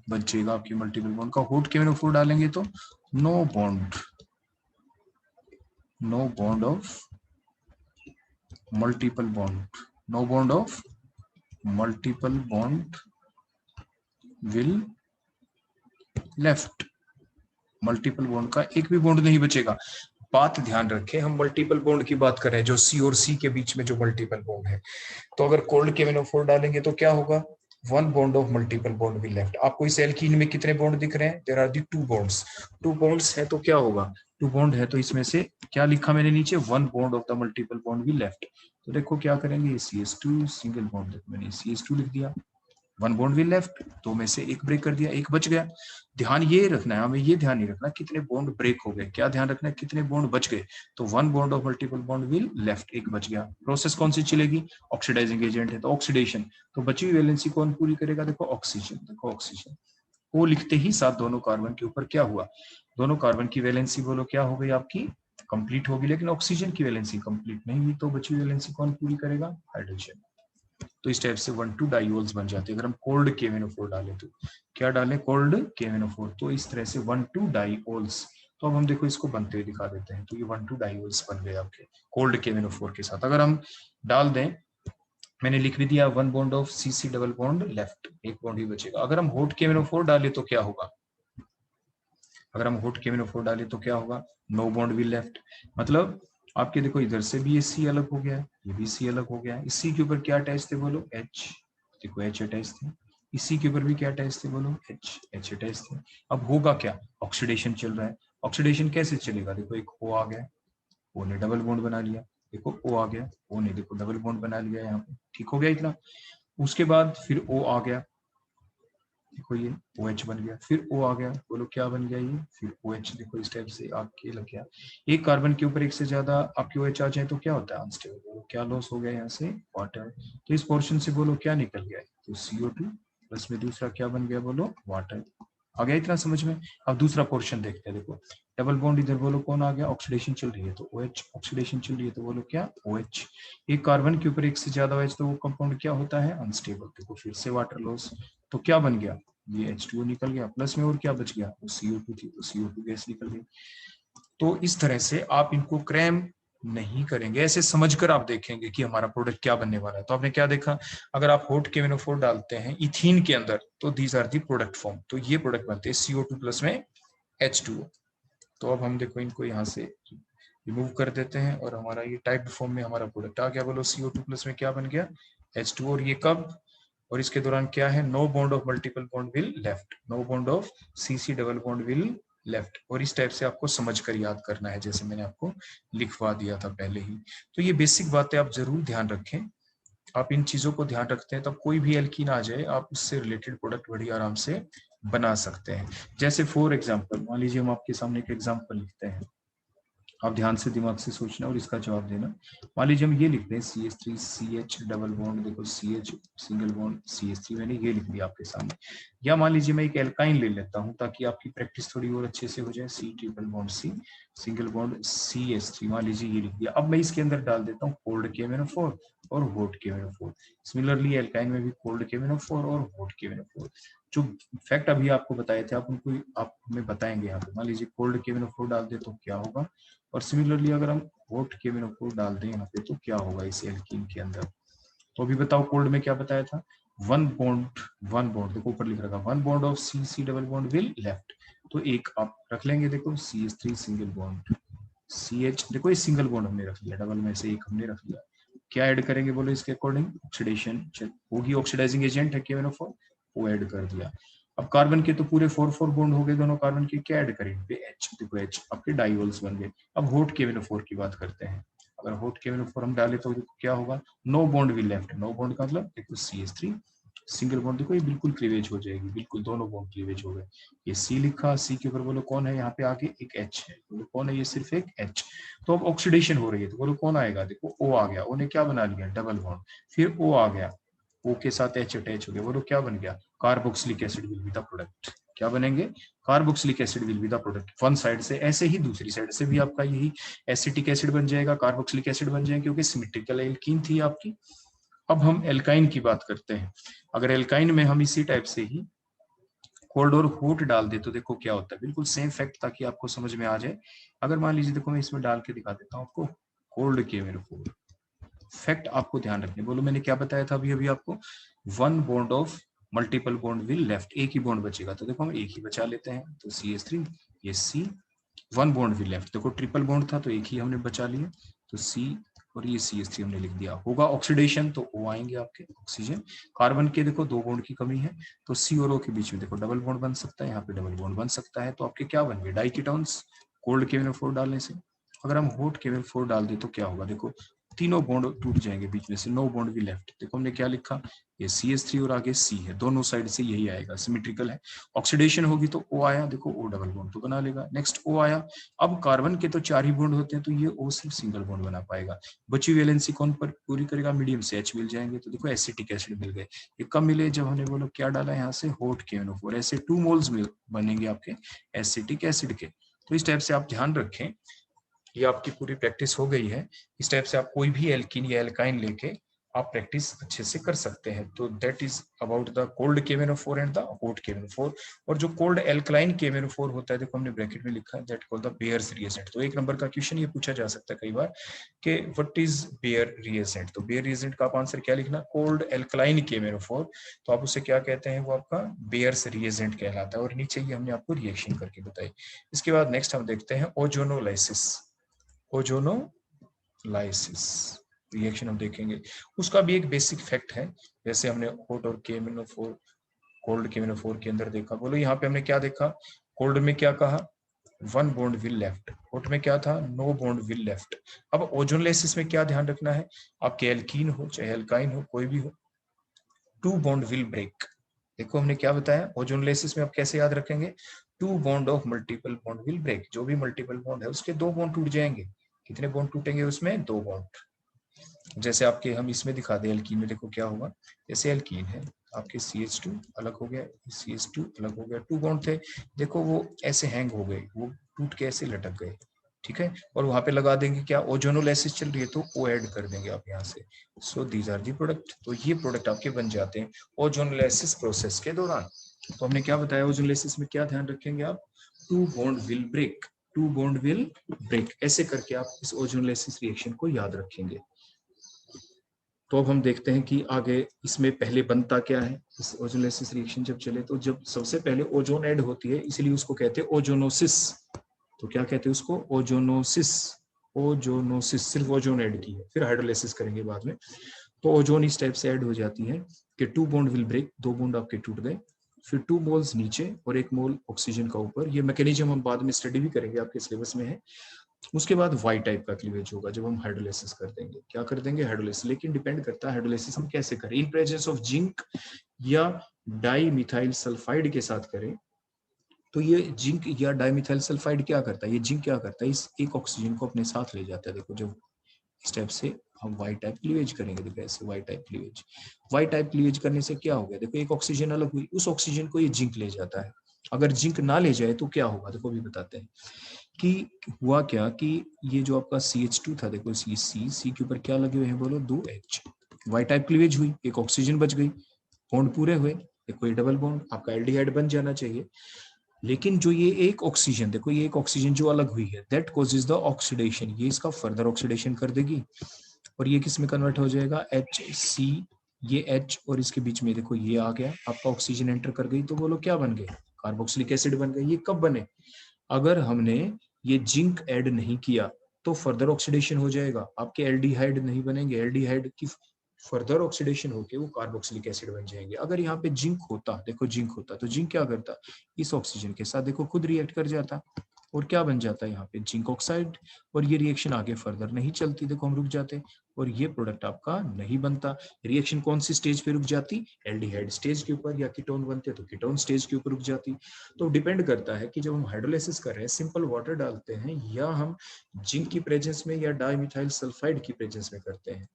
बचेगा आपकी मल्टीपल बॉन्ड का। हॉट KMnO4 डालेंगे तो no bond of multiple bond, no bond of multiple bond will left, multiple bond का एक भी बॉन्ड नहीं बचेगा। बात ध्यान रखें, हम मल्टीपल बॉन्ड की बात कर रहे हैं, जो C और C के बीच में जो मल्टीपल बॉन्ड है। तो अगर कोल्ड KMnO4 डालेंगे तो क्या होगा, 1 bond of multiple bond will left. आपको इस एल्कीन में कितने बॉन्ड दिख रहे हैं, there are the 2 bonds, 2 bonds है तो क्या होगा, 2 बॉन्ड है तो इसमें से क्या लिखा मैंने नीचे, 1 bond of the multiple bond will left. तो देखो क्या करेंगे, CH2 सिंगल बॉन्ड, देखो मैंने CH2 लिख दिया, 1 बॉन्ड विल लेफ्ट, तो में से एक ब्रेक कर दिया, एक बच गया। ध्यान ये रखना है, हमें ये ध्यान नहीं रखना कितने बॉन्ड ब्रेक हो गए, क्या ध्यान रखना है कितने बॉन्ड बच गए। तो 1 bond of multiple bond will left, एक बच गया। प्रोसेस कौन सी चलेगी, ऑक्सीडाइजिंग एजेंट है तो ऑक्सीडेशन, तो बची हुई वैलेंसी कौन पूरी करेगा, देखो ऑक्सीजन, देखो ऑक्सीजन वो लिखते ही साथ दोनों कार्बन के ऊपर क्या हुआ, दोनों कार्बन की वैलेंसी बोलो क्या हो गई आपकी, कंप्लीट होगी। लेकिन ऑक्सीजन की वैलेंसी कंप्लीट नहीं हुई, तो बची हुई वैलेंसी कौन पूरी करेगा, हाइड्रोजन। तो इस टाइप से 1,2 डाइओल्स बन जाते हैं। अगर हम कोल्ड KMnO4 डालें तो क्या डालें, कोल्ड KMnO4, तो इस तरह से 1,2 डाइओल्स। तो अब हम देखो इसको बनते हुए दिखा देते हैं, तो ये 1,2 डाइओल्स बन गए आपके कोल्ड KMnO4 के साथ। अगर हम डाल दें, मैंने लिख भी दिया 1 bond of CC double bond left, एक बॉन्ड ही बचेगा। अगर हम हॉट KMnO4 डालें तो क्या होगा, अगर हम हॉट KMnO4 डालें तो क्या होगा, नो बॉन्ड विल लेफ्ट, मतलब आपके देखो इधर से भी ये C अलग हो गया है, ये भी C अलग हो गया है। इस C के ऊपर क्या अटैच थे बोलो, H, देखो H अटैच थे, इसी के ऊपर भी क्या अटैच थे बोलो, H अटैच थे। अब होगा क्या, ऑक्सीडेशन चल रहा है। ऑक्सीडेशन कैसे चलेगा, देखो एक O आ गया, O ने डबल बॉन्ड बना लिया, देखो O आ गया, O ने देखो डबल बॉन्ड बना लिया यहाँ पे, ठीक हो गया इतना। उसके बाद फिर O आ गया, देखो ये OH बन गया, फिर O आ गया, बोलो क्या बन गया ये, फिर OH, देखो इस टाइप से आपके लग गया। एक कार्बन के ऊपर एक से ज्यादा आपके OH आ जाए तो क्या होता है, अनस्टेबल, बोलो क्या लॉस हो गया यहाँ से, वाटर। तो इस पोर्शन से बोलो क्या निकल गया, तो CO2 प्लस में दूसरा क्या बन गया, बोलो वाटर। आ गया इतना समझ में। अब दूसरा पोर्शन देखते हैं, देखो डबल बॉन्ड इधर बोलो कौन आ गया, ऑक्सीडेशन चल रही है तो OH, ऑक्सीडेशन चल रही है तो बोलो क्या, OH। एक कार्बन के ऊपर एक से ज्यादा OH तो वो कंपाउंड क्या होता है, अनस्टेबल, देखो फिर से वाटर लॉस। तो क्या बन गया, ये H2O निकल गया, प्लस में और क्या बच गया, वो CO2 थी तो CO2 गैस निकल गई। तो इस तरह से आप इनको क्रैम नहीं करेंगे, ऐसे समझकर आप देखेंगे कि हमारा प्रोडक्ट क्या बनने वाला है। तो आपने क्या देखा, अगर आप हॉट KNO4 डालते हैं इथीन के अंदर तो these are the product form, तो ये प्रोडक्ट बनते हैं CO2 प्लस में H2O। तो अब हम देखो इनको यहाँ से रिमूव कर देते हैं और हमारा ये टाइप्ड फॉर्म में हमारा प्रोडक्ट आ गया, बोलो CO2 प्लस में क्या बन गया, H2O। और ये कब, और इसके दौरान क्या है, no bond of multiple bond will left, no bond of CC double bond will left. और इस टाइप से आपको समझकर याद करना है, जैसे मैंने आपको लिखवा दिया था पहले ही। तो ये बेसिक बातें आप जरूर ध्यान रखें, आप इन चीजों को ध्यान रखते हैं तब कोई भी एल्कीन आ जाए आप उससे रिलेटेड प्रोडक्ट बड़ी आराम से बना सकते हैं। जैसे फॉर एग्जांपल मान लीजिए हम आपके सामने एक एग्जांपल लिखते हैं, आप ध्यान से दिमाग से सोचना और इसका जवाब देना। मान लीजिए हम ये लिखते हैं CH3 CH डबल बॉन्ड, देखो CH सिंगल बॉन्ड CH3, मैंने ये लिख दिया आपके सामने। या मान लीजिए मैं एक एल्काइन ले लेता हूं ताकि आपकी प्रैक्टिस थोड़ी और अच्छे से हो जाए, C triple bond C single bond CH3, मान लीजिए ये लिख दिया। अब मैं इसके अंदर डाल देता हूँ कोल्ड KMnO4 और हॉट KMnO4। सिमिलरली एल्काइन में भी कोल्ड KMnO4 और हॉट KMnO4। जो फैक्ट अभी आपको बताए थे आप उनको आप हमें बताएंगे यहाँ पे। मान लीजिए कोल्ड KMnO4 डाल दे तो क्या होगा, और सिमिलरली अगर हम हॉट KMnO4 डाल दें यहाँ पे तो क्या होगा इस एल्कीन के अंदर। तो अभी बताओ कोल्ड में क्या बताया था, वन बॉन्ड देखो ऊपर लिख रखा, one bond of CC double bond will left, तो एक आप रख लेंगे, देखो CH3 सिंगल बॉन्ड CH, देखो ये सिंगल बॉन्ड हमने रख लिया, डबल में से एक हमने रख लिया। क्या ऐड करेंगे बोलो इसके अकॉर्डिंग, ऑक्सीडेशन होगी, ऑक्सीडाइजिंग एजेंट है KMnO4, वो ऐड कर दिया। अब कार्बन के तो पूरे 4 बॉन्ड हो गए दोनों कार्बन के, क्या ऐड करें पे H, देखो H आपके डाइवोल्स बन गए। अब हॉट KMnO4 की बात करते हैं, अगर हॉट KMnO4 हम डाले तो क्या होगा, no bond will left, no bond का मतलब देखो CH3 सिंगल बॉन्ड, देखो ये बिल्कुल क्लीवेज हो जाएगी, बिल्कुल दोनों बॉन्ड क्लीवेज हो गए। ये C लिखा, C के ऊपर बोलो कौन है, यहाँ पे आगे एक H है, बोलो कौन है, ये सिर्फ एक H। तो अब ऑक्सीडेशन हो रही है तो बोलो कौन आएगा, देखो O आ गया, O ने क्या बना लिया, डबल बॉन्ड, फिर O आ गया, O के साथ H अटैच हो गया, बोलो क्या बन गया, carboxylic acid will be the product. क्या बनेंगे, carboxylic acid will be the product. One side से, ऐसे ही दूसरी साइड से भी आपका यही एसिटिक एसिड बन जाएगा, कार्बोक्सिलिक एसिड बन जाएगा, क्योंकि सिमेट्रिकल एल्कीन थी आपकी। अब हम एल्काइन की बात करते हैं, अगर एल्काइन में हम इसी टाइप से ही कोल्ड और हॉट डाल दे तो देखो क्या होता है, बिल्कुल सेम फैक्ट ताकि आपको समझ में आ जाए। अगर मान लीजिए देखो मैं इसमें डाल के दिखा देता हूँ आपको, कोल्ड के मेरे को फैक्ट आपको ध्यान रखने, बोलो मैंने क्या बताया था अभी अभी आपको, one bond of multiple bond will left, एक ही बॉन्ड बचेगा, तो देखो हम एक ही बचा लेते हैं, तो CH3 ये C, one bond will left, देखो ट्रिपल बॉन्ड था तो एक ही हमने बचा लिया, तो C और ये CH3 हमने लिख दिया। होगा ऑक्सीडेशन तो O आएंगे आपके ऑक्सीजन, कार्बन के देखो 2 बॉन्ड की कमी है तो C और O के बीच में देखो डबल बॉन्ड बन सकता है, यहाँ पे डबल बॉन्ड बन सकता है, तो आपके क्या बन गए, डाइकीटोन्स कोल्ड KMnO4 डालने से। अगर हम हॉट KMnO4 डाल दे तो क्या होगा, देखो तीनों बॉन्ड टूट जाएंगे बीच में से, नो बॉन्ड भी लेफ्ट, देखो हमने क्या लिखा, ये CH3 और आगे C है, दोनों साइड से यही आएगा, सिमेट्रिकल है। ऑक्सीडेशन होगी तो O आया, देखो O डबल बॉन्ड तो बना लेगा, नेक्स्ट O आया। अब कार्बन के तो 4 ही बॉन्ड होते हैं तो ये O सिर्फ सिंगल बॉन्ड बना पाएगा। बची वैलेंसी कौन पर पूरी करेगा, मीडियम से H मिल जाएंगे, तो देखो एसिटिक एसिड मिल गए। ये कब मिले, जब हमने बोलो क्या डाला यहाँ से, हॉट KMnO4, ऐसे 2 मोल्स बनेंगे आपके एसिटिक एसिड के। तो इस टाइप से आप ध्यान रखें, ये आपकी पूरी प्रैक्टिस हो गई है। इस टाइप से आप कोई भी एल्कीन या एल्काइन लेके आप प्रैक्टिस अच्छे से कर सकते हैं। तो that is about the cold KMnO4 and the hot KMnO4। और जो कोल्ड एल्कलाइन KMnO4 होता है, देखो हमने ब्रैकेट में लिखा है, that called the bears reagent. तो 1 नंबर का क्वेश्चन ये पूछा जा सकता है कई बार कि व्हाट इज बेयर रिएजेंट। तो बेयर रिएजेंट का आप आंसर क्या लिखना, कोल्ड एल्कलाइन KMnO4, तो आप उसे क्या कहते हैं, वो आपका बेयर्स रिएजेंट कहलाता है। और नीचे ही हमने आपको रिएक्शन करके बताई। इसके बाद नेक्स्ट हम देखते हैं ओजोनोलाइसिस। ओजोनोलाइसिस रिएक्शन हम देखेंगे, उसका भी एक बेसिक फैक्ट है, जैसे हमने हॉट और KMnO4 कोल्ड KNO4 के अंदर देखा, बोलो यहाँ पे हमने क्या देखा, कोल्ड में क्या कहा, 1 बॉन्ड विल लेफ्ट, हॉट में क्या था, नो बॉन्ड विल लेफ्ट। अब ओजोनलेसिस में क्या ध्यान रखना है, आपके एल्कीन हो चाहे एल्काइन हो कोई भी हो, 2 बॉन्ड विल ब्रेक। देखो हमने क्या बताया, ओजोनलेसिस में आप कैसे याद रखेंगे, 2 bond of multiple bond will break, जो भी मल्टीपल बॉन्ड है उसके 2 बॉन्ड टूट जाएंगे। कितने बॉन्ड टूटेंगे उसमें, 2 बॉन्ड। जैसे आपके हम इसमें दिखा दे एल्कीन में, देखो क्या होगा, जैसे एल्कीन है आपके CH2 अलग हो गया, CH2 अलग हो गया, 2 बॉन्ड थे, देखो वो ऐसे हैंग हो गए, वो टूट के ऐसे लटक गए, ठीक है। और वहां पे लगा देंगे क्या, ओजोनोलाइसिस चल रही है तो ओ ऐड कर देंगे आप यहाँ से, so these are the product. तो ये प्रोडक्ट आपके बन जाते हैं ओजोनोलाइसिस प्रोसेस के दौरान। तो हमने क्या बताया, ओजोनोलाइसिस में क्या ध्यान रखेंगे आप, 2 bond will break, 2 bond will break, ऐसे करके आप इस ओजोनोलाइसिस रिएक्शन को याद रखेंगे। तो अब हम देखते हैं कि आगे इसमें पहले बनता क्या है, इस ओजोनोलाइसिस रिएक्शन जब चले तो जब सबसे पहले ओजोन ऐड होती है, इसलिए उसको कहते हैं ओजोनोसिस। तो क्या कहते हैं उसको, ओजोनोसिस, ओजोनोसिस, सिर्फ ओजोन ऐड की है, फिर हाइड्रोलाइसिस करेंगे बाद में। तो ओजोन इस टाइप से ऐड हो जाती है कि 2 बॉन्ड विल ब्रेक, 2 बॉन्ड आपके टूट गए, फिर 2 मोल्स नीचे और 1 मोल ऑक्सीजन का ऊपर। ये मैकेनिज्म हम बाद में स्टडी भी करेंगे, आपके सिलेबस में है। उसके बाद वाई टाइप का क्लीवेज होगा जब हम हाइड्रोलाइसिस कर देंगे, क्या कर देंगे, हाइड्रोलाइसिस। लेकिन डिपेंड करता है हाइड्रोलाइसिस हम कैसे करें, इन प्रेजेंस ऑफ जिंक या डाई मिथाइल सल्फाइड के साथ करें। तो ये जिंक या डाइमिथाइल सल्फाइड क्या करता है, ये जिंक क्या करता है, इस एक ऑक्सीजन को अपने साथ ले जाता है। देखो जब इस टाइप से हम वाई टाइप क्लीवेज करेंगे, देखो ऐसे Y type cleavage, Y type cleavage करने से क्या हो गया, देखो एक ऑक्सीजन अलग हुई, उस ऑक्सीजन को ये जिंक ले जाता है। अगर जिंक ना ले जाए तो क्या होगा, देखो भी बताते हैं कि हुआ क्या, कि ये जो आपका CH2 था, देखो सी के ऊपर क्या लगे हुए हैं, बोलो 2 H, वाई टाइप क्लीवेज हुई, एक ऑक्सीजन बच गई, बॉन्ड पूरे हुए, देखो ये डबल बॉन्ड, आपका एल्डिहाइड बन जाना चाहिए। लेकिन जो ये एक ऑक्सीजन, देखो ये एक ऑक्सीजन जो अलग हुई है, दैट कॉजेज द ऑक्सीडेशन, ये इसका फर्दर ऑक्सीडेशन कर देगी, और ये किस में कन्वर्ट हो जाएगा, HC, ये H और इसके बीच में देखो ये आ गया, आपका ऑक्सीजन एंटर कर गई, तो बोलो क्या बन गए, कार्बोक्सिलिक एसिड बन गए। ये कब बने, अगर हमने ये जिंक ऐड नहीं किया तो फर्दर ऑक्सीडेशन हो जाएगा, आपके एल्डिहाइड नहीं बनेंगे, एल्डिहाइड की फर्दर ऑक्सीडेशन होके वो कार्बोक्सिलिक एसिड बन जाएंगे। अगर यहाँ पे जिंक होता, देखो जिंक होता तो जिंक क्या करता, इस ऑक्सीजन के साथ देखो खुद रिएक्ट कर जाता, और क्या बन जाता है यहाँ पे जिंक ऑक्साइड, और ये रिएक्शन आगे फर्दर नहीं चलती, देखो हम रुक जाते, और ये प्रोडक्ट आपका नहीं बनता। रिएक्शन कौन सी स्टेज पे रुक जाती, एल्डिहाइड स्टेज के ऊपर, या कीटोन बनते तो कीटोन स्टेज के ऊपर रुक जाती। तो डिपेंड करता है कि जब हम हाइड्रोलाइसिस कर रहे हैं, सिंपल वाटर डालते हैं, या हम जिंक की प्रेजेंस में या डाइमिथाइल सल्फाइड की प्रेजेंस में करते हैं।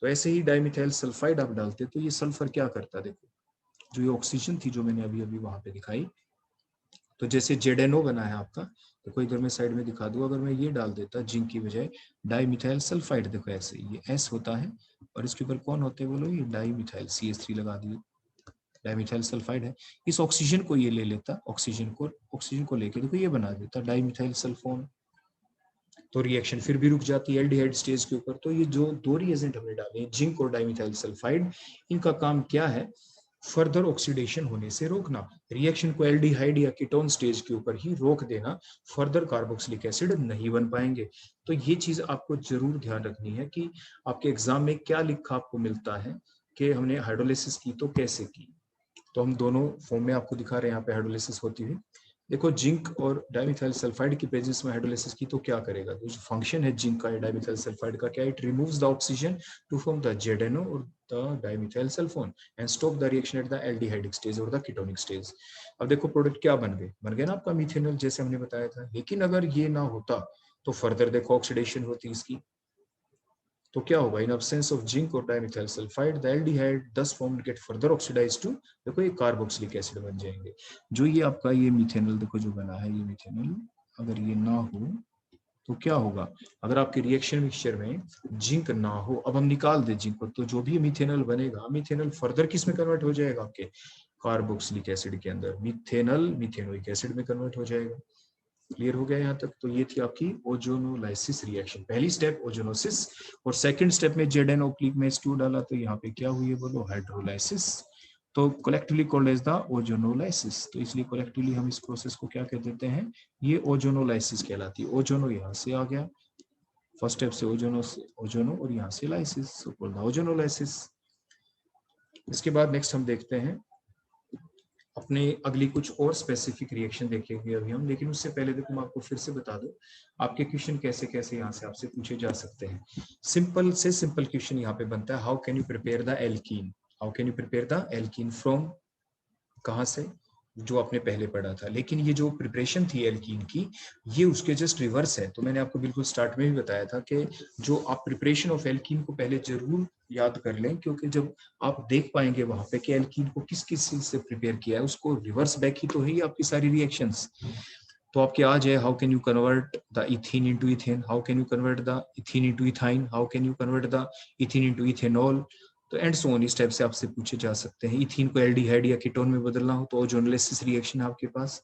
तो ऐसे ही डाइमिथाइल सल्फाइड आप डालते तो ये सल्फर क्या करता, देखो जो ये ऑक्सीजन थी जो मैंने अभी अभी वहां पे दिखाई, तो जैसे ZNO बना है आपका, देखो इधर मैं साइड में दिखा दूं, अगर मैं ये डाल देता जिंक की बजाय डाइमिथाइल सल्फाइड, देखो ऐसे ये S होता है, और इसके ऊपर कौन होते हैं बोलो, ये डाइमिथाइल CH3 लगा दिए, डाइमिथाइल सल्फाइड है, इस ऑक्सीजन को ये ले लेता, ऑक्सीजन को लेके देखो ये बना देता डाइमिथाइल सल्फोन, तो रिएक्शन फिर भी रुक जाती है एल्डिहाइड स्टेज के ऊपर। तो ये जो 2 रिएजेंट हमने डाले हैं, जिंक और डाइमिथाइल सल्फाइड, इनका काम क्या है, फर्दर ऑक्सीडेशन होने से रोकना, रिएक्शन को एल्डिहाइड या कीटोन स्टेज के ऊपर ही रोक देना, फर्दर कार्बोक्सिलिक एसिड नहीं बन पाएंगे। तो ये चीज आपको जरूर ध्यान रखनी है कि आपके एग्जाम में क्या लिखा आपको मिलता है कि हमने हाइड्रोलाइसिस की तो कैसे की। तो हम दोनों फॉर्म में आपको दिखा रहे हैं यहाँ पे हाइड्रोलाइसिस होती हुई। देखो जिंक और डाइमिथाइल सल्फाइड की प्रेजेंस में हाइड्रोलाइसिस की तो क्या करेगा, जो फंक्शन है जिंक का या डाइमिथाइल सल्फाइड का क्या, it removes the oxygen to form the ZNO और the dimethyl sulphone and stop the reaction at the aldehydic stage और द कीटोनिक स्टेज। अब देखो प्रोडक्ट क्या बन गए ना आपका मिथेनॉल, जैसे हमने बताया था। लेकिन अगर ये ना होता तो फर्दर देखो ऑक्सीडेशन होती इसकी, तो क्या होगा, इन एब्सेंस ऑफ जिंक और dimethyl sulphide the aldehyde thus formed get further oxidised to, देखो ये कार्बोक्सिलिक एसिड बन जाएंगे। जो ये आपका ये मिथेनॉल देखो जो बना है, ये मिथेनॉल अगर ये ना हो तो क्या होगा, अगर आपके रिएक्शन मिक्सचर में जिंक ना हो, अब हम निकाल दे जिंक को, तो जो भी मिथेनॉल बनेगा, मिथेनॉल फर्दर किस में कन्वर्ट हो जाएगा, आपके कार्बोक्सिलिक एसिड के अंदर, मिथेनॉल मिथेनोइक एसिड में कन्वर्ट हो जाएगा। क्लियर हो गया यहाँ तक। तो ये थी आपकी ओजोनोलाइसिस रिएक्शन, पहली स्टेप ओजोनोसिस, और सेकंड स्टेप में ZN में H2 डाला तो यहाँ पे क्या हुई है बोलो, हाइड्रोलाइसिस। तो collectively called as the ozonolysis, तो इसलिए कलेक्टिवली हम इस प्रोसेस को क्या कह देते हैं, ये ओजोनोलाइसिस कहलाती है। ओजोनो यहाँ से आ गया, फर्स्ट स्टेप से ओजोनो और यहाँ से lysis, so called the ozonolysis. इसके बाद नेक्स्ट हम देखते हैं अपने अगली कुछ और स्पेसिफिक रिएक्शन देखेंगे अभी हम, लेकिन उससे पहले देखो मैं आपको फिर से बता दूं आपके क्वेश्चन कैसे कैसे यहाँ से आपसे पूछे जा सकते हैं। सिंपल से सिंपल क्वेश्चन यहाँ पे बनता है, how can you prepare the alkene, how can you prepare the alkene from, कहाँ से, जो आपने पहले पढ़ा था। लेकिन ये जो प्रिपरेशन थी एल्कीन की, ये उसके जस्ट रिवर्स है। तो मैंने आपको बिल्कुल स्टार्ट में भी बताया था कि जो आप प्रिपरेशन ऑफ एल्कीन को पहले जरूर याद कर लें, क्योंकि जब आप देख पाएंगे वहां पे कि एल्कीन को किस किस चीज से प्रिपेयर किया है, उसको रिवर्स बैक ही तो है आपकी सारी रिएक्शंस। तो आपके आज है, how can you convert the ethene into ethane, how can you convert the ethene into ethyne, how can you convert the ethene into ethanol, तो एंड सो ऑन, इस टाइप से आपसे पूछे जा सकते हैं। इथीन को एल्डिहाइड या कीटोन में बदलना हो तो ओजोनोलाइसिस रिएक्शन है आपके पास।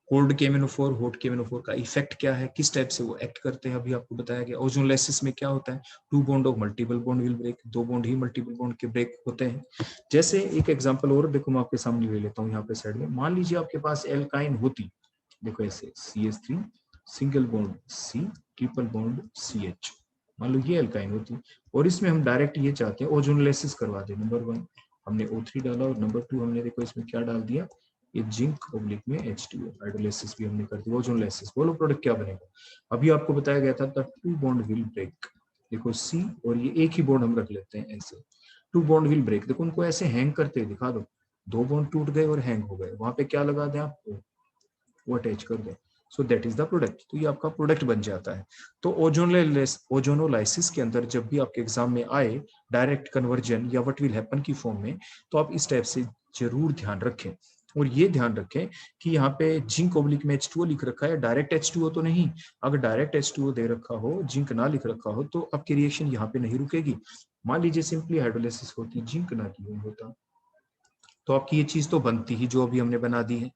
कोल्ड KMnO4 हॉट KMnO4 का इफेक्ट क्या है, किस टाइप से वो एक्ट करते हैं, अभी आपको बताया गया। ओजोनोलाइसिस में क्या होता है, 2 bond of multiple bond will break, 2 bond ही मल्टीपल बॉन्ड के ब्रेक होते हैं। जैसे एक एग्जांपल और देखो मैं आपके सामने ले लेता हूँ यहाँ पे साइड में, मान लीजिए आपके पास एल्काइन होती, देखो ऐसे CH3 single bond C triple bond CH, मान लो ये एल्काइन होती, और इसमें हम डायरेक्ट ये चाहते हैं ओजोनोलाइसिस करवा दे। नंबर 1 हमने O3 डाला और नंबर 2 हमने देखो इसमें क्या डाल दिया, ये जिंक ऑब्लिक में H2O, हाइड्रोलाइसिस भी हमने कर दी, ओजोनोलाइसिस। बोलो प्रोडक्ट क्या बनेगा, अभी आपको बताया गया था द 2 बॉन्ड विल ब्रेक, देखो C और ये एक ही बॉन्ड हम रख लेते हैं ऐसे, 2 बॉन्ड विल ब्रेक, देखो उनको ऐसे हैंग करते दिखा दो, 2 बॉन्ड टूट गए और हैंग हो गए, वहां पे क्या लगा दें आप, वो अटैच कर दें, सो दैट इज द प्रोडक्ट, तो ये आपका प्रोडक्ट बन जाता है। तो ओजोनोलाइसिस के अंदर जब भी आपके एग्जाम में आए डायरेक्ट कन्वर्जन या व्हाट विल हैपन की फॉर्म में, तो आप इस टाइप से जरूर ध्यान रखें, और ये ध्यान रखें कि यहाँ पे जिंक ऑब्लिक में H2O लिख रखा है, डायरेक्ट H2O तो नहीं, अगर डायरेक्ट H2O दे रखा हो, जिंक ना लिख रखा हो, तो आपकी रिएक्शन यहाँ पे नहीं रुकेगी। मान लीजिए सिंपली हाइड्रोलाइसिस होती, जिंक ना की होता, तो आपकी ये चीज तो बनती ही, जो अभी हमने बना दी है।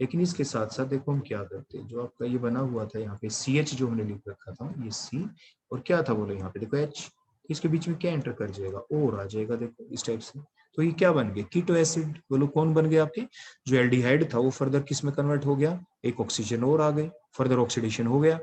लेकिन इसके साथ साथ देखो हम क्या करते हैं, जो आपका ये बना हुआ था यहाँ पे CH जो हमने लिख रखा था, ये C और क्या था बोलो यहाँ पे देखो H, इसके बीच में क्या एंटर कर जाएगा, और आ जाएगा देखो इस टाइप से। तो ये क्या बन गया, कीटो एसिड, बोलो कौन बन गया आपके, जो एल्डिहाइड था वो फर्दर किस में कन्वर्ट हो गया, एक ऑक्सीजन और आ गए, फर्दर ऑक्सीडेशन हो गया,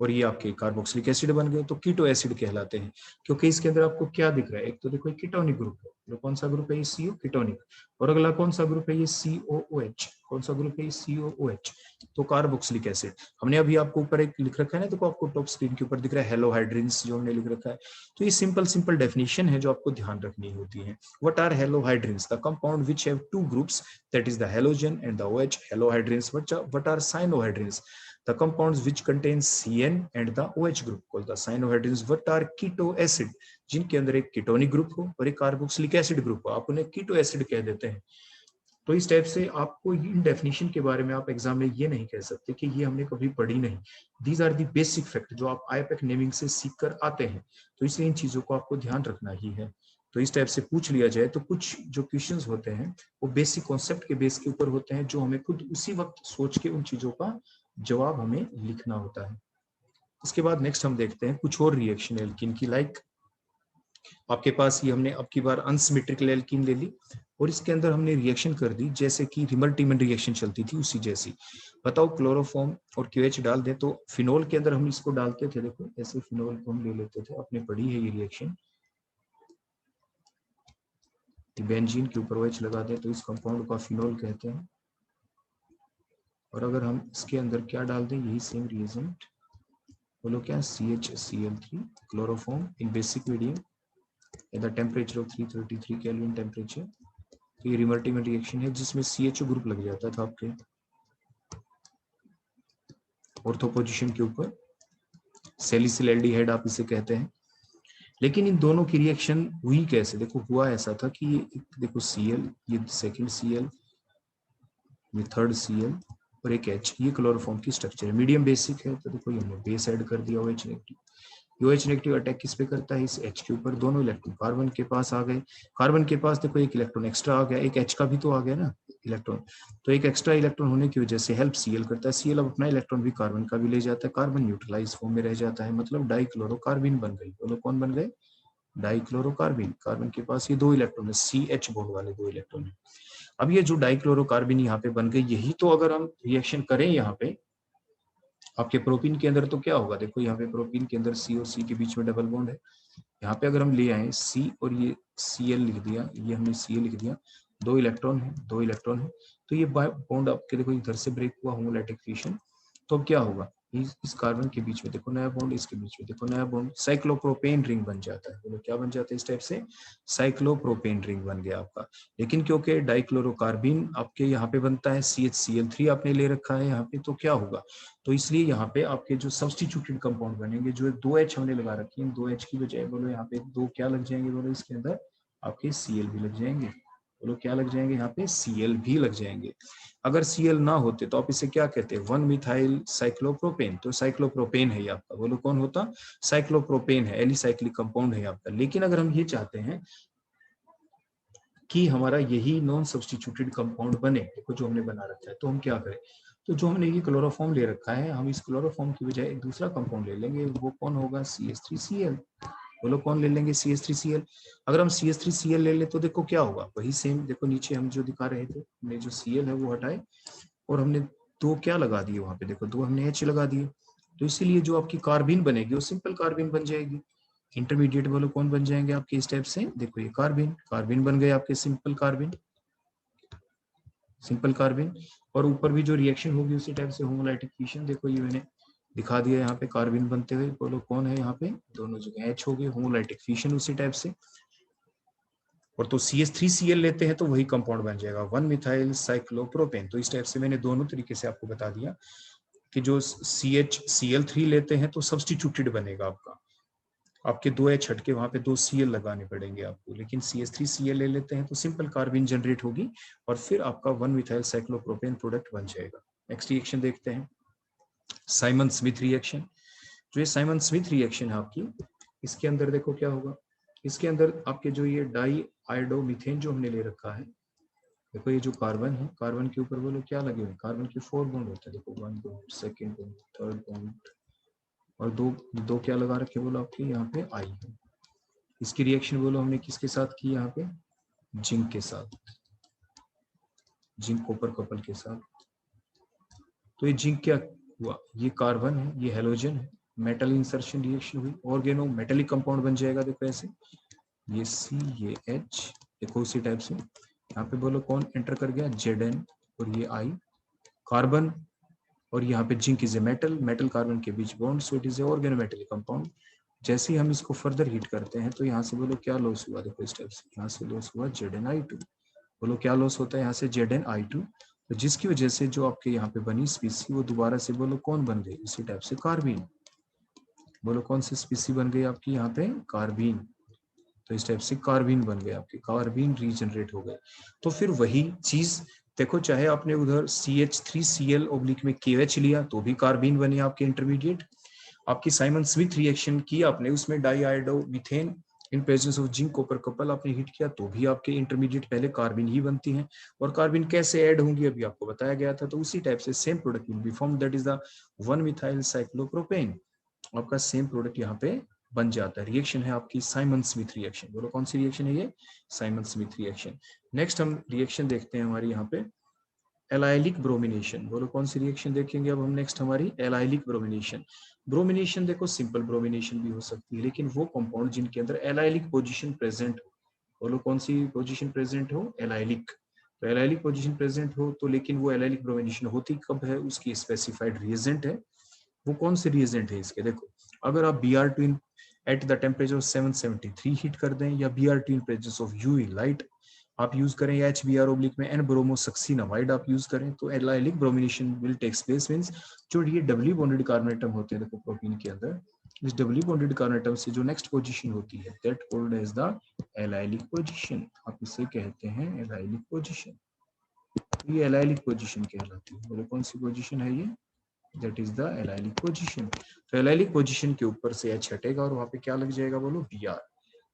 और ये आपके कार्बोक्सिलिक एसिड बन गए, तो कीटो एसिड कहलाते हैं। क्योंकि इसके अंदर आपको क्या दिख रहा है, एक तो देखो कीटोनिक ग्रुप है, तो कौन सा ग्रुप है ये CO कीटोनिक, और अगला कौन सा ग्रुप है ये COOH, कौन सा ग्रुप है ये COOH, तो कार्बोक्सिलिक एसिड। हमने अभी आपको ऊपर एक लिख रखा है ना, देखो आपको टॉप स्क्रीन के ऊपर दिख रहा है हेलोहाइड्रिन्स, जो हमने लिख रखा है। तो ये सिंपल सिंपल डेफिनेशन है जो आपको ध्यान रखनी होती है। What are halohydrins, the compound which have 2 groups, that is the halogen and the OH। Halohydrins what are cyanohydrins, the compounds which contain CN and the OH group called the cyanohydrins। what are keto acid, जिनके अंदर एक ketonic group हो और एक carboxylic acid group हो, आप उन्हें keto acid कह देते हैं। तो इस टाइप से आपको इन डेफिनेशन के बारे में आप एग्जाम में ये नहीं कह सकते कि ये हमने कभी पढ़ी नहीं। These are the basic fact जो आप IPAC नेमिंग से सीख कर आते हैं, तो इसलिए इन चीजों को आपको ध्यान रखना ही है। तो इस टाइप से पूछ लिया जाए तो कुछ जो क्वेश्चंस होते हैं वो बेसिक कॉन्सेप्ट के बेस के ऊपर होते हैं, जो हमें खुद उसी वक्त सोच के उन चीजों का जवाब हमें लिखना होता है। इसके बाद नेक्स्ट हम देखते हैं कुछ और रिएक्शन एल्कीन की, लाइक आपके पास ये हमने अब की बार अनसिमेट्रिकल एल्कीन ले ली और इसके अंदर हमने रिएक्शन कर दी जैसे कि रिमल्टीमन रिएक्शन चलती थी उसी जैसी। बताओ क्लोरोफॉर्म और QH डाल दें, तो फिनोल के अंदर हम इसको डालते थे, देखो ऐसे फिनोल को हम ले लेते थे, आपने पढ़ी है ये रिएक्शन। बेंजीन के ऊपर OH लगा दें तो इस कंपाउंड को फिनोल कहते हैं। और अगर हम इसके अंदर क्या डाल दें, यही सेम रिएजेंट, बोलो क्या, CHCl3 chloroform in basic medium at the temperature of 333 kelvin temperature. तो ये रिमल्टीमन रिएक्शन है जिसमें CHO ग्रुप लग जाता था आपके ऑर्थो पोजीशन के ऊपर, सैलिसिल एल्डिहाइड आप इसे कहते हैं। लेकिन इन दोनों की रिएक्शन हुई कैसे, देखो हुआ ऐसा था कि ये देखो Cl, ये सेकंड Cl, ये थर्ड Cl और एक H, ये क्लोरोफॉर्म की स्ट्रक्चर है, मीडियम बेसिक है, तो देखो ये हमने बेस ऐड कर दिया OH negative. OH negative attack किस पे करता है, इस H के ऊपर, दोनों इलेक्ट्रॉन कार्बन के पास आ गए, कार्बन के पास देखो एक इलेक्ट्रॉन एक्स्ट्रा आ गया, एक H का भी तो आ गया ना इलेक्ट्रॉन, तो एक एक्स्ट्रा इलेक्ट्रॉन होने की वजह से हेल्प Cl करता है, Cl अब अपना इलेक्ट्रॉन भी कार्बन का भी ले जाता है, कार्बन न्यूट्रलाइज फॉर्म में रह जाता है, मतलब डाइक्लोरोकार्बिन बन गई। बोलो कौन बन गए, डाइक्लोरोकार्बिन। कार्बन के पास ये 2 इलेक्ट्रॉन है, CH बॉन्ड वाले 2 इलेक्ट्रॉन है। अब ये जो डाइक्लोरोकार्बिन यहाँ पे बन गई, यही तो अगर हम रिएक्शन करें यहाँ पे आपके प्रोपीन के अंदर, तो क्या होगा, देखो यहाँ पे प्रोपीन के अंदर C और C के बीच में डबल बॉन्ड है, यहाँ पे अगर हम ले आए C और ये Cl लिख दिया, ये हमने Cl लिख दिया, 2 इलेक्ट्रॉन है, 2 इलेक्ट्रॉन है, तो ये बॉन्ड आपके देखो इधर से ब्रेक हुआ होमोलैटिक फिशन, तो अब क्या होगा, इस कार्बन के बीच में देखो नया बॉन्ड, इसके बीच में देखो नया बॉन्ड, साइक्लोप्रोपेन रिंग बन जाता है। बोलो क्या बन जाता है इस टाइप से, साइक्लोप्रोपेन रिंग बन गया आपका। लेकिन क्योंकि डाइक्लोरोकार्बिन आपके यहाँ पे बनता है CH आपने ले रखा है यहाँ पे, तो क्या होगा, तो इसलिए यहाँ पे आपके जो सब्स्टिट्यूटेड कंपाउंड बनेंगे, जो 2H हमने लगा रखी है, 2H की बजाय बोलो यहाँ पे 2 क्या लग जाएंगे, बोलो इसके अंदर आपके Cl भी लग जाएंगे। बोलो क्या लग जाएंगे यहाँ पे, Cl भी लग जाएंगे। अगर Cl ना होते तो आप इसे क्या कहते हैं, 1 मिथाइल साइक्लोप्रोपेन, तो साइक्लोप्रोपेन है ये आपका। बोलो कौन होता, साइक्लोप्रोपेन है, एलिसाइक्लिक कंपाउंड है आपका। लेकिन अगर हम ये चाहते हैं कि हमारा यही नॉन सब्स्टिट्यूटेड कंपाउंड बने, देखो जो हमने बना रखा है, तो हम क्या करें, तो जो हमने ये क्लोरोफॉर्म ले रखा है, हम इस क्लोरोफॉर्म की बजाय एक दूसरा कंपाउंड ले लेंगे, वो कौन होगा, CH3Cl। बोलो कौन ले लेंगे, CH3Cl। अगर हम CH3Cl ले ले तो देखो क्या होगा, वही सेम, देखो नीचे हम जो दिखा रहे थे, हमने जो Cl है वो हटाए और हमने 2 क्या लगा दिए वहां पे, देखो 2 हमने H लगा दिए, तो इसीलिए जो आपकी कार्बिन बनेगी वो सिंपल कार्बिन बन जाएगी। इंटरमीडिएट बोलो कौन बन जाएंगे आपके इस टाइप से, देखो ये कार्बिन, कार्बिन बन गए आपके सिंपल कार्बिन, सिंपल कार्बिन। और ऊपर भी जो रिएक्शन होगी उसी टाइप से होमोलाइटिक फिशन, देखो ये मैंने दिखा दिया यहाँ पे कार्बिन बनते हुए, बोलो कौन है यहाँ पे, दोनों जगह H हो गई, होमोलाइटिक फिशन उसी टाइप से। और तो CH3Cl लेते हैं तो वही कंपाउंड बन जाएगा 1 मिथाइल साइक्लोप्रोपेन। तो इस टाइप से मैंने दोनों तरीके से आपको बता दिया कि जो CHCl3 लेते हैं तो सब्स्टिट्यूटेड बनेगा आपका, आपके 2H हट के वहां पे 2 Cl लगाने पड़ेंगे आपको। लेकिन CH3Cl ले लेते हैं तो सिंपल कार्बिन जनरेट होगी और फिर आपका 1 मिथाइल साइक्लोप्रोपेन प्रोडक्ट बन जाएगा। नेक्स्ट रिएक्शन देखते हैं, साइमन स्मिथ रिएक्शन। जो ये साइमन स्मिथ रिएक्शन है आपकी, इसके अंदर देखो क्या होगा, इसके अंदर आपके जो ये डाई आयोडोमीथेन जो हमने ले रखा है, देखो ये जो कार्बन है, कार्बन के ऊपर बोलो क्या लगे हुए, कार्बन के 4 बॉन्ड होते हैं, देखो 1 bond, second bond, third bond, और दो दो क्या लगा रखे बोलो आपके यहाँ पे आई है। इसकी रिएक्शन बोलो हमने किसके साथ की यहाँ पे, जिंक के साथ, जिंक कॉपर कपल के साथ। तो ये जिंक क्या हुआ, ये कार्बन है, ये हेलोजन है, मेटल इंसर्शन रिएक्शन हुई, ऑर्गेनो मेटेलिक कंपाउंड बन जाएगा। देखो ऐसे, ये C, ये H, देखो उसी टाइप से यहाँ पे बोलो कौन एंटर कर गया, Zn, और ये I कार्बन, और यहाँ पे zinc is a metal, metal carbon के बीच bond, so it is a organometallic compound. जैसे ही हम इसको फर्दर हीट करते हैं तो यहाँ से बोलो क्या लॉस हुआ, देखो इस टाइप से, यहाँ से लॉस हुआ ZnI2। बोलो क्या लॉस होता है यहाँ से, ZnI2, तो जिसकी वजह से जो आपके यहाँ पे बनी स्पीसी वो दोबारा से बोलो कौन बन गई, इसी टाइप से कार्बिन। बोलो कौन सी स्पीसी बन गई आपकी यहाँ पे, कार्बिन। तो इस टाइप से कार्बिन बन गए आपके, कार्बिन रीजनरेट हो गए। तो फिर वही चीज देखो, चाहे आपने उधर CH3Cl ओब्लिक में KH लिया तो भी कार्बिन बने आपके इंटरमीडिएट। आपकी साइमन स्मिथ रिएक्शन की आपने, उसमें diiodo methane in presence of zinc copper couple आपने हीट किया तो भी आपके इंटरमीडिएट पहले कार्बिन ही बनती हैं। और कार्बिन कैसे ऐड होंगी अभी आपको बताया गया था, तो उसी टाइप से same product will B form, that is the 1 methyl cyclopropane. आपका सेम प्रोडक्ट यहाँ पे बन जाता है। रिएक्शन है आपकी साइमन स्मिथ रिएक्शन। बोलो कौन सी रिएक्शन है ये, साइमन स्मिथ रिएक्शन। नेक्स्ट हम रिएक्शन देखते हैं हमारी यहाँ पे एलाइलिक ब्रोमिनेशन। बोलो कौन सी रिएक्शन देखेंगे अब हम नेक्स्ट, हमारी एलाइलिक ब्रोमिनेशन। ब्रोमिनेशन देखो सिंपल ब्रोमिनेशन भी हो सकती है, लेकिन वो कंपाउंड जिनके अंदर एलाइलिक पोजीशन प्रेजेंट हो। बोलो कौन सी पोजीशन प्रेजेंट हो, एलाइलिक। तो एलाइलिक पोजीशन प्रेजेंट हो तो, लेकिन वो एलाइलिक ब्रोमिनेशन होती कब है, उसकी स्पेसिफाइड रिएजेंट है। वो कौन से रिएजेंट है इसके, देखो अगर आप Br2 at the temperature 773 heat कर दें, या Br2 in presence of UV light आप यूज करें, या HBr ओब्लिक में N-ब्रोमोसक्सिनामाइड आप यूज करें, तो allylic bromination will takes place. मींस जो ये डबली बॉन्डेड कार्बन एटम होते हैं देखो प्रोटीन के अंदर, इस डबली बॉन्डेड कार्बन एटम से जो नेक्स्ट पोजीशन होती है that called as the allylic position. आप इसे कहते हैं एलाइलिक पोजीशन। ये एलाइलिक पोजीशन कहलाती है। बोलो कौन सी पोजीशन है ये, that is the allylic position. तो एलाइलिक पोजीशन के ऊपर से H हटेगा और वहां पे क्या लग जाएगा, बोलो Br।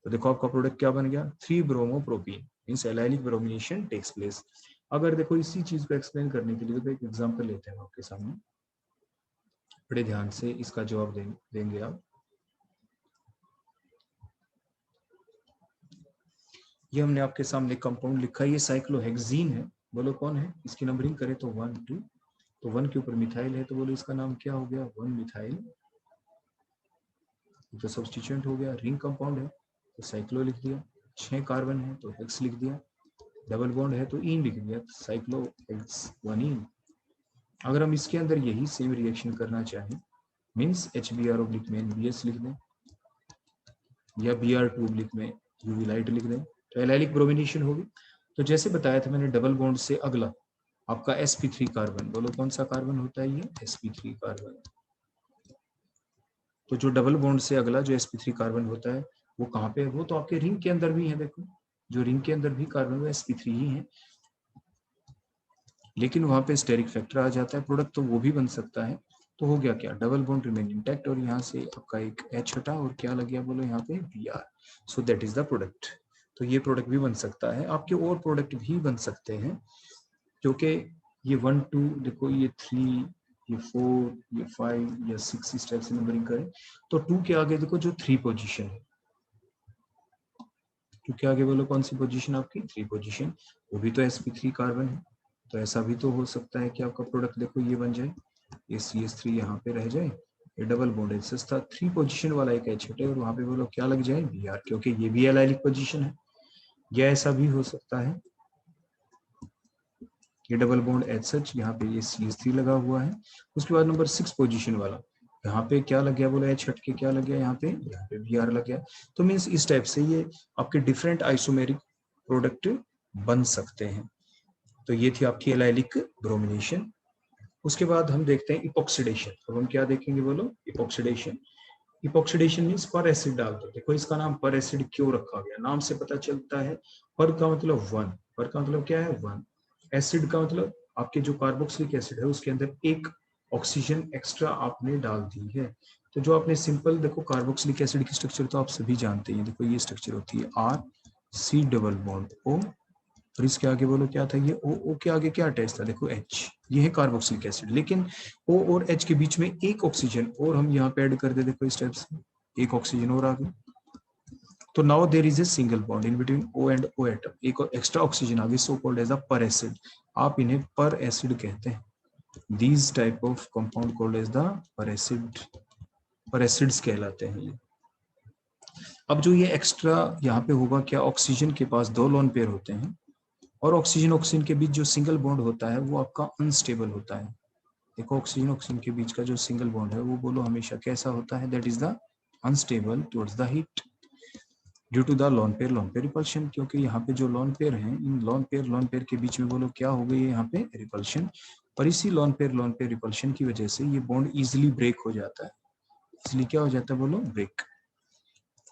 तो देखो आपका प्रोडक्ट क्या बन गया, three bromopropene, means allylic bromination takes place. अगर देखो इसी चीज को एक्सप्लेन करने के लिए तो एक एग्जांपल लेते हैं आपके सामने, बड़े ध्यान से इसका जवाब देंगे आप। ये हमने आपके सामने कंपाउंड लिखा है, ये साइक्लोहेक्सीन है। बोलो कौन है, इसकी नंबरिंग करें तो 1 2, तो 1 के ऊपर मिथाइल है, तो बोलो इसका नाम क्या हो गया, 1 मिथाइल। तो सब्स्टिट्यूएंट हो गया, रिंग कंपाउंड है तो साइक्लो लिख दिया, 6 कार्बन है तो हेक्स लिख दिया। डबल बॉन्ड है तो इन लिख दिया, साइक्लोहेक्स-1इन। अगर हम इसके अंदर यही सेम रिएक्शन करना चाहें, मीन्स HBr में NBS लिख दें या Br2 में UV लाइट लिख दें, तो एलाइलिक ब्रोमिनेशन होगी। तो जैसे बताया था मैंने, डबल बॉन्ड से अगला आपका sp3 कार्बन, बोलो कौन सा कार्बन होता है ये, sp3 कार्बन। तो जो डबल बॉन्ड से अगला जो sp3 कार्बन होता है वो कहाँ पे है, वो तो आपके रिंग के अंदर भी है। देखो जो रिंग के अंदर भी कार्बन वो sp3 ही है, लेकिन वहां पे स्टेरिक फैक्टर आ जाता है, प्रोडक्ट तो वो भी बन सकता है। तो हो गया क्या, डबल बॉन्ड रिमेन इंटैक्ट, और यहाँ से आपका एक H हटा और क्या लग गया बोलो यहाँ पे Br, so that is the product. तो ये प्रोडक्ट भी बन सकता है, आपके और प्रोडक्ट भी बन सकते हैं, क्योंकि ये 1 2 देखो, ये 3, ये 4, ये 5 या 6 इस टाइप से नंबरिंग करें, तो 2 के आगे देखो जो 3 पोजीशन है, 2 के आगे बोलो कौन सी पोजीशन आपकी, 3 पोजीशन, वो भी तो sp3 कार्बन है। तो ऐसा भी तो हो सकता है कि आपका प्रोडक्ट देखो ये बन जाए, ये CH3 यहाँ पे रह जाए, ये डबल बॉन्ड एच था, 3 पोजीशन वाला एक H हटे और वहां पे बोलो क्या लग जाए Br, क्योंकि ये भी एलाइलिक पोजीशन है। या ऐसा भी हो सकता है, ये डबल बॉन्ड एच सच, यहाँ पे ये CH3 लगा हुआ है, उसके बाद नंबर 6 पोजीशन वाला यहाँ पे क्या लग गया बोलो H हट के क्या लग गया यहाँ पे Br लग गया। तो मीन्स इस टाइप से ये आपके डिफरेंट आइसोमेरिक प्रोडक्ट बन सकते हैं। तो ये थी आपकी एलाइलिक ब्रोमिनेशन। उसके बाद हम देखते हैं इपॉक्सीडेशन। अब हम क्या देखेंगे बोलो, इपॉक्सीडेशन। इपॉक्सीडेशन मींस पर एसिड डाल दो। देखो इसका नाम पर एसिड क्यों रखा गया, नाम से पता चलता है, पर का मतलब 1, पर का मतलब क्या है 1, एसिड का मतलब आपके जो कार्बोक्सिलिक एसिड है उसके अंदर एक ऑक्सीजन एक्स्ट्रा आपने डाल दी है। तो जो आपने सिंपल देखो कार्बोक्सिलिक एसिड की स्ट्रक्चर तो आप सभी जानते हैं, देखो ये स्ट्रक्चर होती है RC डबल बॉन्ड O, और इसके आगे बोलो क्या था ये O के आगे क्या अटैच था, देखो H, ये है कार्बोक्सिलिक एसिड, लेकिन O और H के बीच में एक ऑक्सीजन और हम यहाँ पे ऐड कर दे, देखो इस टाइप से एक ऑक्सीजन और आ गई, तो now there is a single bond in between O and O atom, एक एक्स्ट्रा ऑक्सीजन आ गई, सो कॉल्ड एज अ पर एसिड। आप इन्हें पर एसिड कहते हैं, these type of compound called as the peracid, peracids कहलाते हैं ये। अब जो ये एक्स्ट्रा यहाँ पे होगा क्या, ऑक्सीजन के पास 2 लोन पेयर होते हैं, और ऑक्सीजन ऑक्सीजन के बीच जो सिंगल बॉन्ड होता है वो आपका अनस्टेबल होता है। देखो ऑक्सीजन ऑक्सीजन के बीच का जो सिंगल बॉन्ड है वो बोलो हमेशा कैसा होता है, that is the unstable towards the heat due to the lone pair repulsion, क्योंकि यहाँ पे जो लोन पेयर हैं, इन लोन पेयर के बीच में बोलो क्या हो गई है यहाँ पे रिपल्शन, और इसी लोन पेयर रिपल्शन की वजह से ये बॉन्ड इजिली ब्रेक हो जाता है, इसलिए क्या हो जाता है बोलो ब्रेक,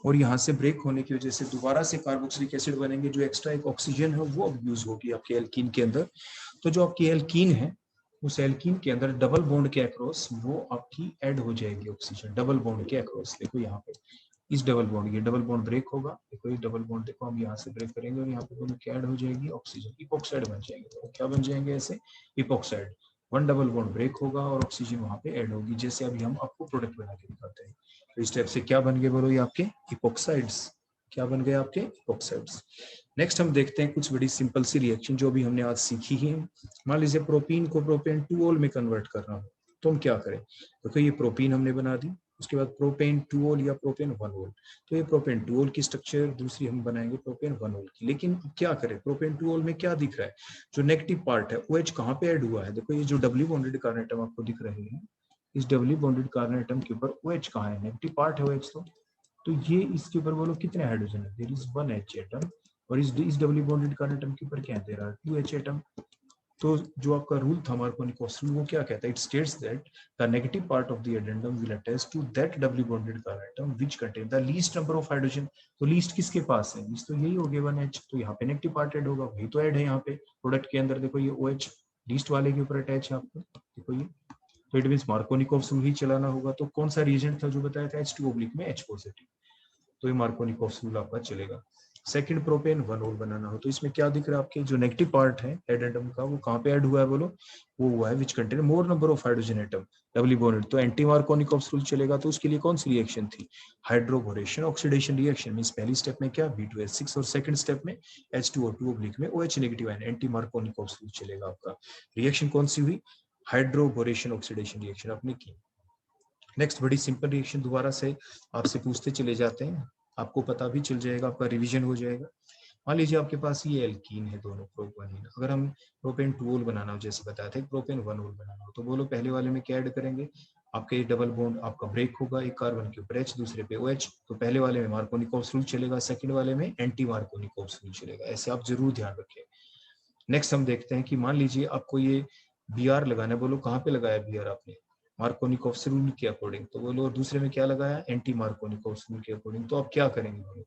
और यहाँ से ब्रेक होने की वजह से दोबारा से कार्बोक्सिलिक एसिड बनेंगे, जो एक्स्ट्रा एक ऑक्सीजन है वो अब यूज होगी आपके एल्कीन के अंदर। तो जो आपकी एल्कीन है उस एल्कीन के अंदर डबल बॉन्ड के अक्रॉस वो आपकी ऐड हो जाएगी ऑक्सीजन, डबल बॉन्ड के अक्रॉस। देखो यहाँ पे इस डबल बॉन्ड, ये डबल बॉन्ड ब्रेक होगा, देखो ये डबल बॉन्ड देखो हम यहाँ से ब्रेक करेंगे और यहाँ पे दोनों क्या ऐड हो जाएगी ऑक्सीजन, इपॉक्साइड बन जाएंगे। तो क्या बन जाएंगे ऐसे इपॉक्साइड, 1 डबल बॉन्ड ब्रेक होगा और ऑक्सीजन वहां पे ऐड होगी, जैसे अभी हम आपको प्रोडक्ट बना के दिखाते हैं। तो इस टाइप से क्या बन गए बोलो ये आपके इपॉक्साइड्स, क्या बन गए आपके इपॉक्साइड्स। नेक्स्ट हम देखते हैं कुछ बड़ी सिंपल सी रिएक्शन जो भी हमने आज सीखी है। मान लीजिए प्रोपीन को प्रोपेन 2-ओल में कन्वर्ट करना हो तो हम क्या करें, देखो ये प्रोपीन हमने बना दी, उसके बाद प्रोपेन 2-ओल या प्रोपेन 1-ओल, तो ये प्रोपेन 2-ओल की स्ट्रक्चर, दूसरी हम बनाएंगे प्रोपेन 1-ओल की। लेकिन क्या करें, प्रोपेन 2-ओल में क्या दिख रहा है, जो नेगेटिव पार्ट है OH कहाँ पे ऐड हुआ है, देखो ये जो डबली बॉन्डेड कार्बन एटम आपको दिख रहे हैं, इस डबली बॉन्डेड कार्बन एटम के ऊपर OH कहाँ है, नेगेटिव पार्ट है OH, तो ये इसके ऊपर बोलो कितने हाइड्रोजन है, देयर इज 1 H एटम, और इस डबली बॉन्डेड कार्बन एटम के ऊपर क्या है, देयर आर 2 H एटम। तो जो आपका रूल था मार्कोनिकोव रूल वो क्या कहता है, it states that the negative part of the addendum will attach to that doubly bonded carbon atom which contain the least number of hydrogen. तो least किसके पास है, लीस्ट तो यही हो गया 1H, तो यहाँ पे नेगेटिव पार्ट ऐड होगा, वही तो ऐड है यहाँ पे प्रोडक्ट के अंदर, देखो ये OH लीस्ट वाले के ऊपर अटैच है आपको, देखो ये, तो इट मींस मार्कोनिकोव रूल ही चलाना होगा। तो कौन सा रिएजेंट था जो बताया था H2- में H पॉजिटिव, तो ये मार्कोनिकोव रूल आपका चलेगा। सेकंड प्रोपेन 1-ओल बनाना हो तो इसमें क्या दिख रहा है आपके, जो नेगेटिव पार्ट है एडेंडम का वो कहाँ पे ऐड हुआ है बोलो, वो हुआ है which contain more number of hydrogen atom doubly bonded, तो एंटी मार्कोनिकोव रूल चलेगा। तो उसके लिए कौन सी रिएक्शन थी, हाइड्रोबोरेशन ऑक्सीडेशन रिएक्शन, मींस पहली स्टेप में क्या B2H6 और सेकंड स्टेप में H2O2 में OH negative ion, anti Markovnikov rule चलेगा आपका। रिएक्शन कौन सी हुई, हाइड्रोबोरेशन ऑक्सीडेशन रिएक्शन आपने की। नेक्स्ट बड़ी सिंपल रिएक्शन दोबारा से आपसे पूछते चले जाते हैं, आपको पता भी चल जाएगा, आपका रिवीजन हो जाएगा। मान लीजिए आपके पास ये एल्कीन है दोनों प्रोपेनिन, अगर हम प्रोपेन 2 बनाना हो जैसे बताया था, प्रोपेन 1 बनाना हो, तो बोलो पहले वाले में क्या ऐड करेंगे, आपके डबल बॉन्ड आपका ब्रेक होगा, एक कार्बन के ऊपर H दूसरे पे OH, तो पहले वाले में मार्कोनिकोव्स रूल चलेगा, सेकंड वाले में एंटी मार्कोनिकोव्स रूल चलेगा, ऐसे आप जरूर ध्यान रखें। नेक्स्ट हम देखते हैं कि मान लीजिए आपको ये Br लगाना है, बोलो कहाँ पे लगाया Br आपने, मार्कोनिकोव्स रूल के अकॉर्डिंग, तो बोलो दूसरे में क्या लगाया, एंटी मार्कोनिकोव्स रूल के अकॉर्डिंग, तो आप क्या करेंगे बोलो,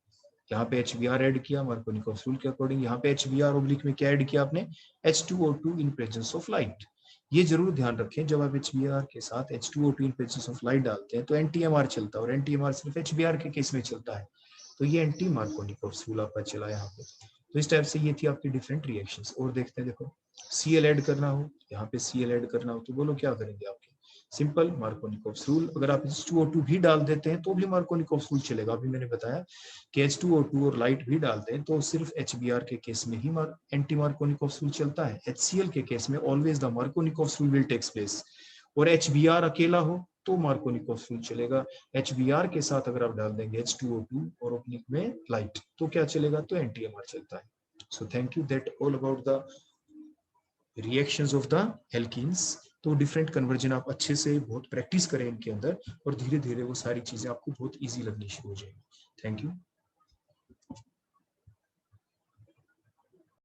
यहाँ पे HBr ऐड किया मार्कोनिकोव्स रूल के अकॉर्डिंग, यहाँ पे HBr ओब्लिक में क्या ऐड किया आपने, H2O2 in presence of light. ये जरूर ध्यान रखें जब आप HBr के साथ H2O2 in presence of light डालते हैं तो NTMR चलता है, और NTMR सिर्फ HBr के केस में चलता है, तो ये एंटी मार्कोनिकोव्स रूल आपका चला यहाँ पे। तो इस टाइप से ये थी आपकी डिफरेंट रिएक्शंस। और देखते हैं, देखो Cl ऐड करना हो, यहाँ पे Cl ऐड करना हो, तो बोलो क्या करेंगे आपके, सिंपल मार्कोनिकोव्स रूल, अगर आप H2O2 भी डाल देते हैं तो भी मार्कोनिकोव्स रूल चलेगा। अभी मैंने बताया कि H2O2 और लाइट भी डालते हैं तो सिर्फ HBr के केस में ही एंटी मार्कोनिकोव्स रूल चलता है, HCl के केस में always the Markovnikov's rule will takes place, और HBr अकेला हो तो मार्कोनिकोव्स रूल चलेगा। HBr के साथ अगर आप डाल देंगे H2O2 और ओब्लिक में लाइट तो क्या चलेगा, तो NTMR चलता है। So thank you, that all about the reactions of the alkenes. तो डिफरेंट कन्वर्जन आप अच्छे से बहुत प्रैक्टिस करें इनके अंदर, और धीरे धीरे वो सारी चीजें आपको बहुत इजी लगनी शुरू हो जाएगी। Thank you.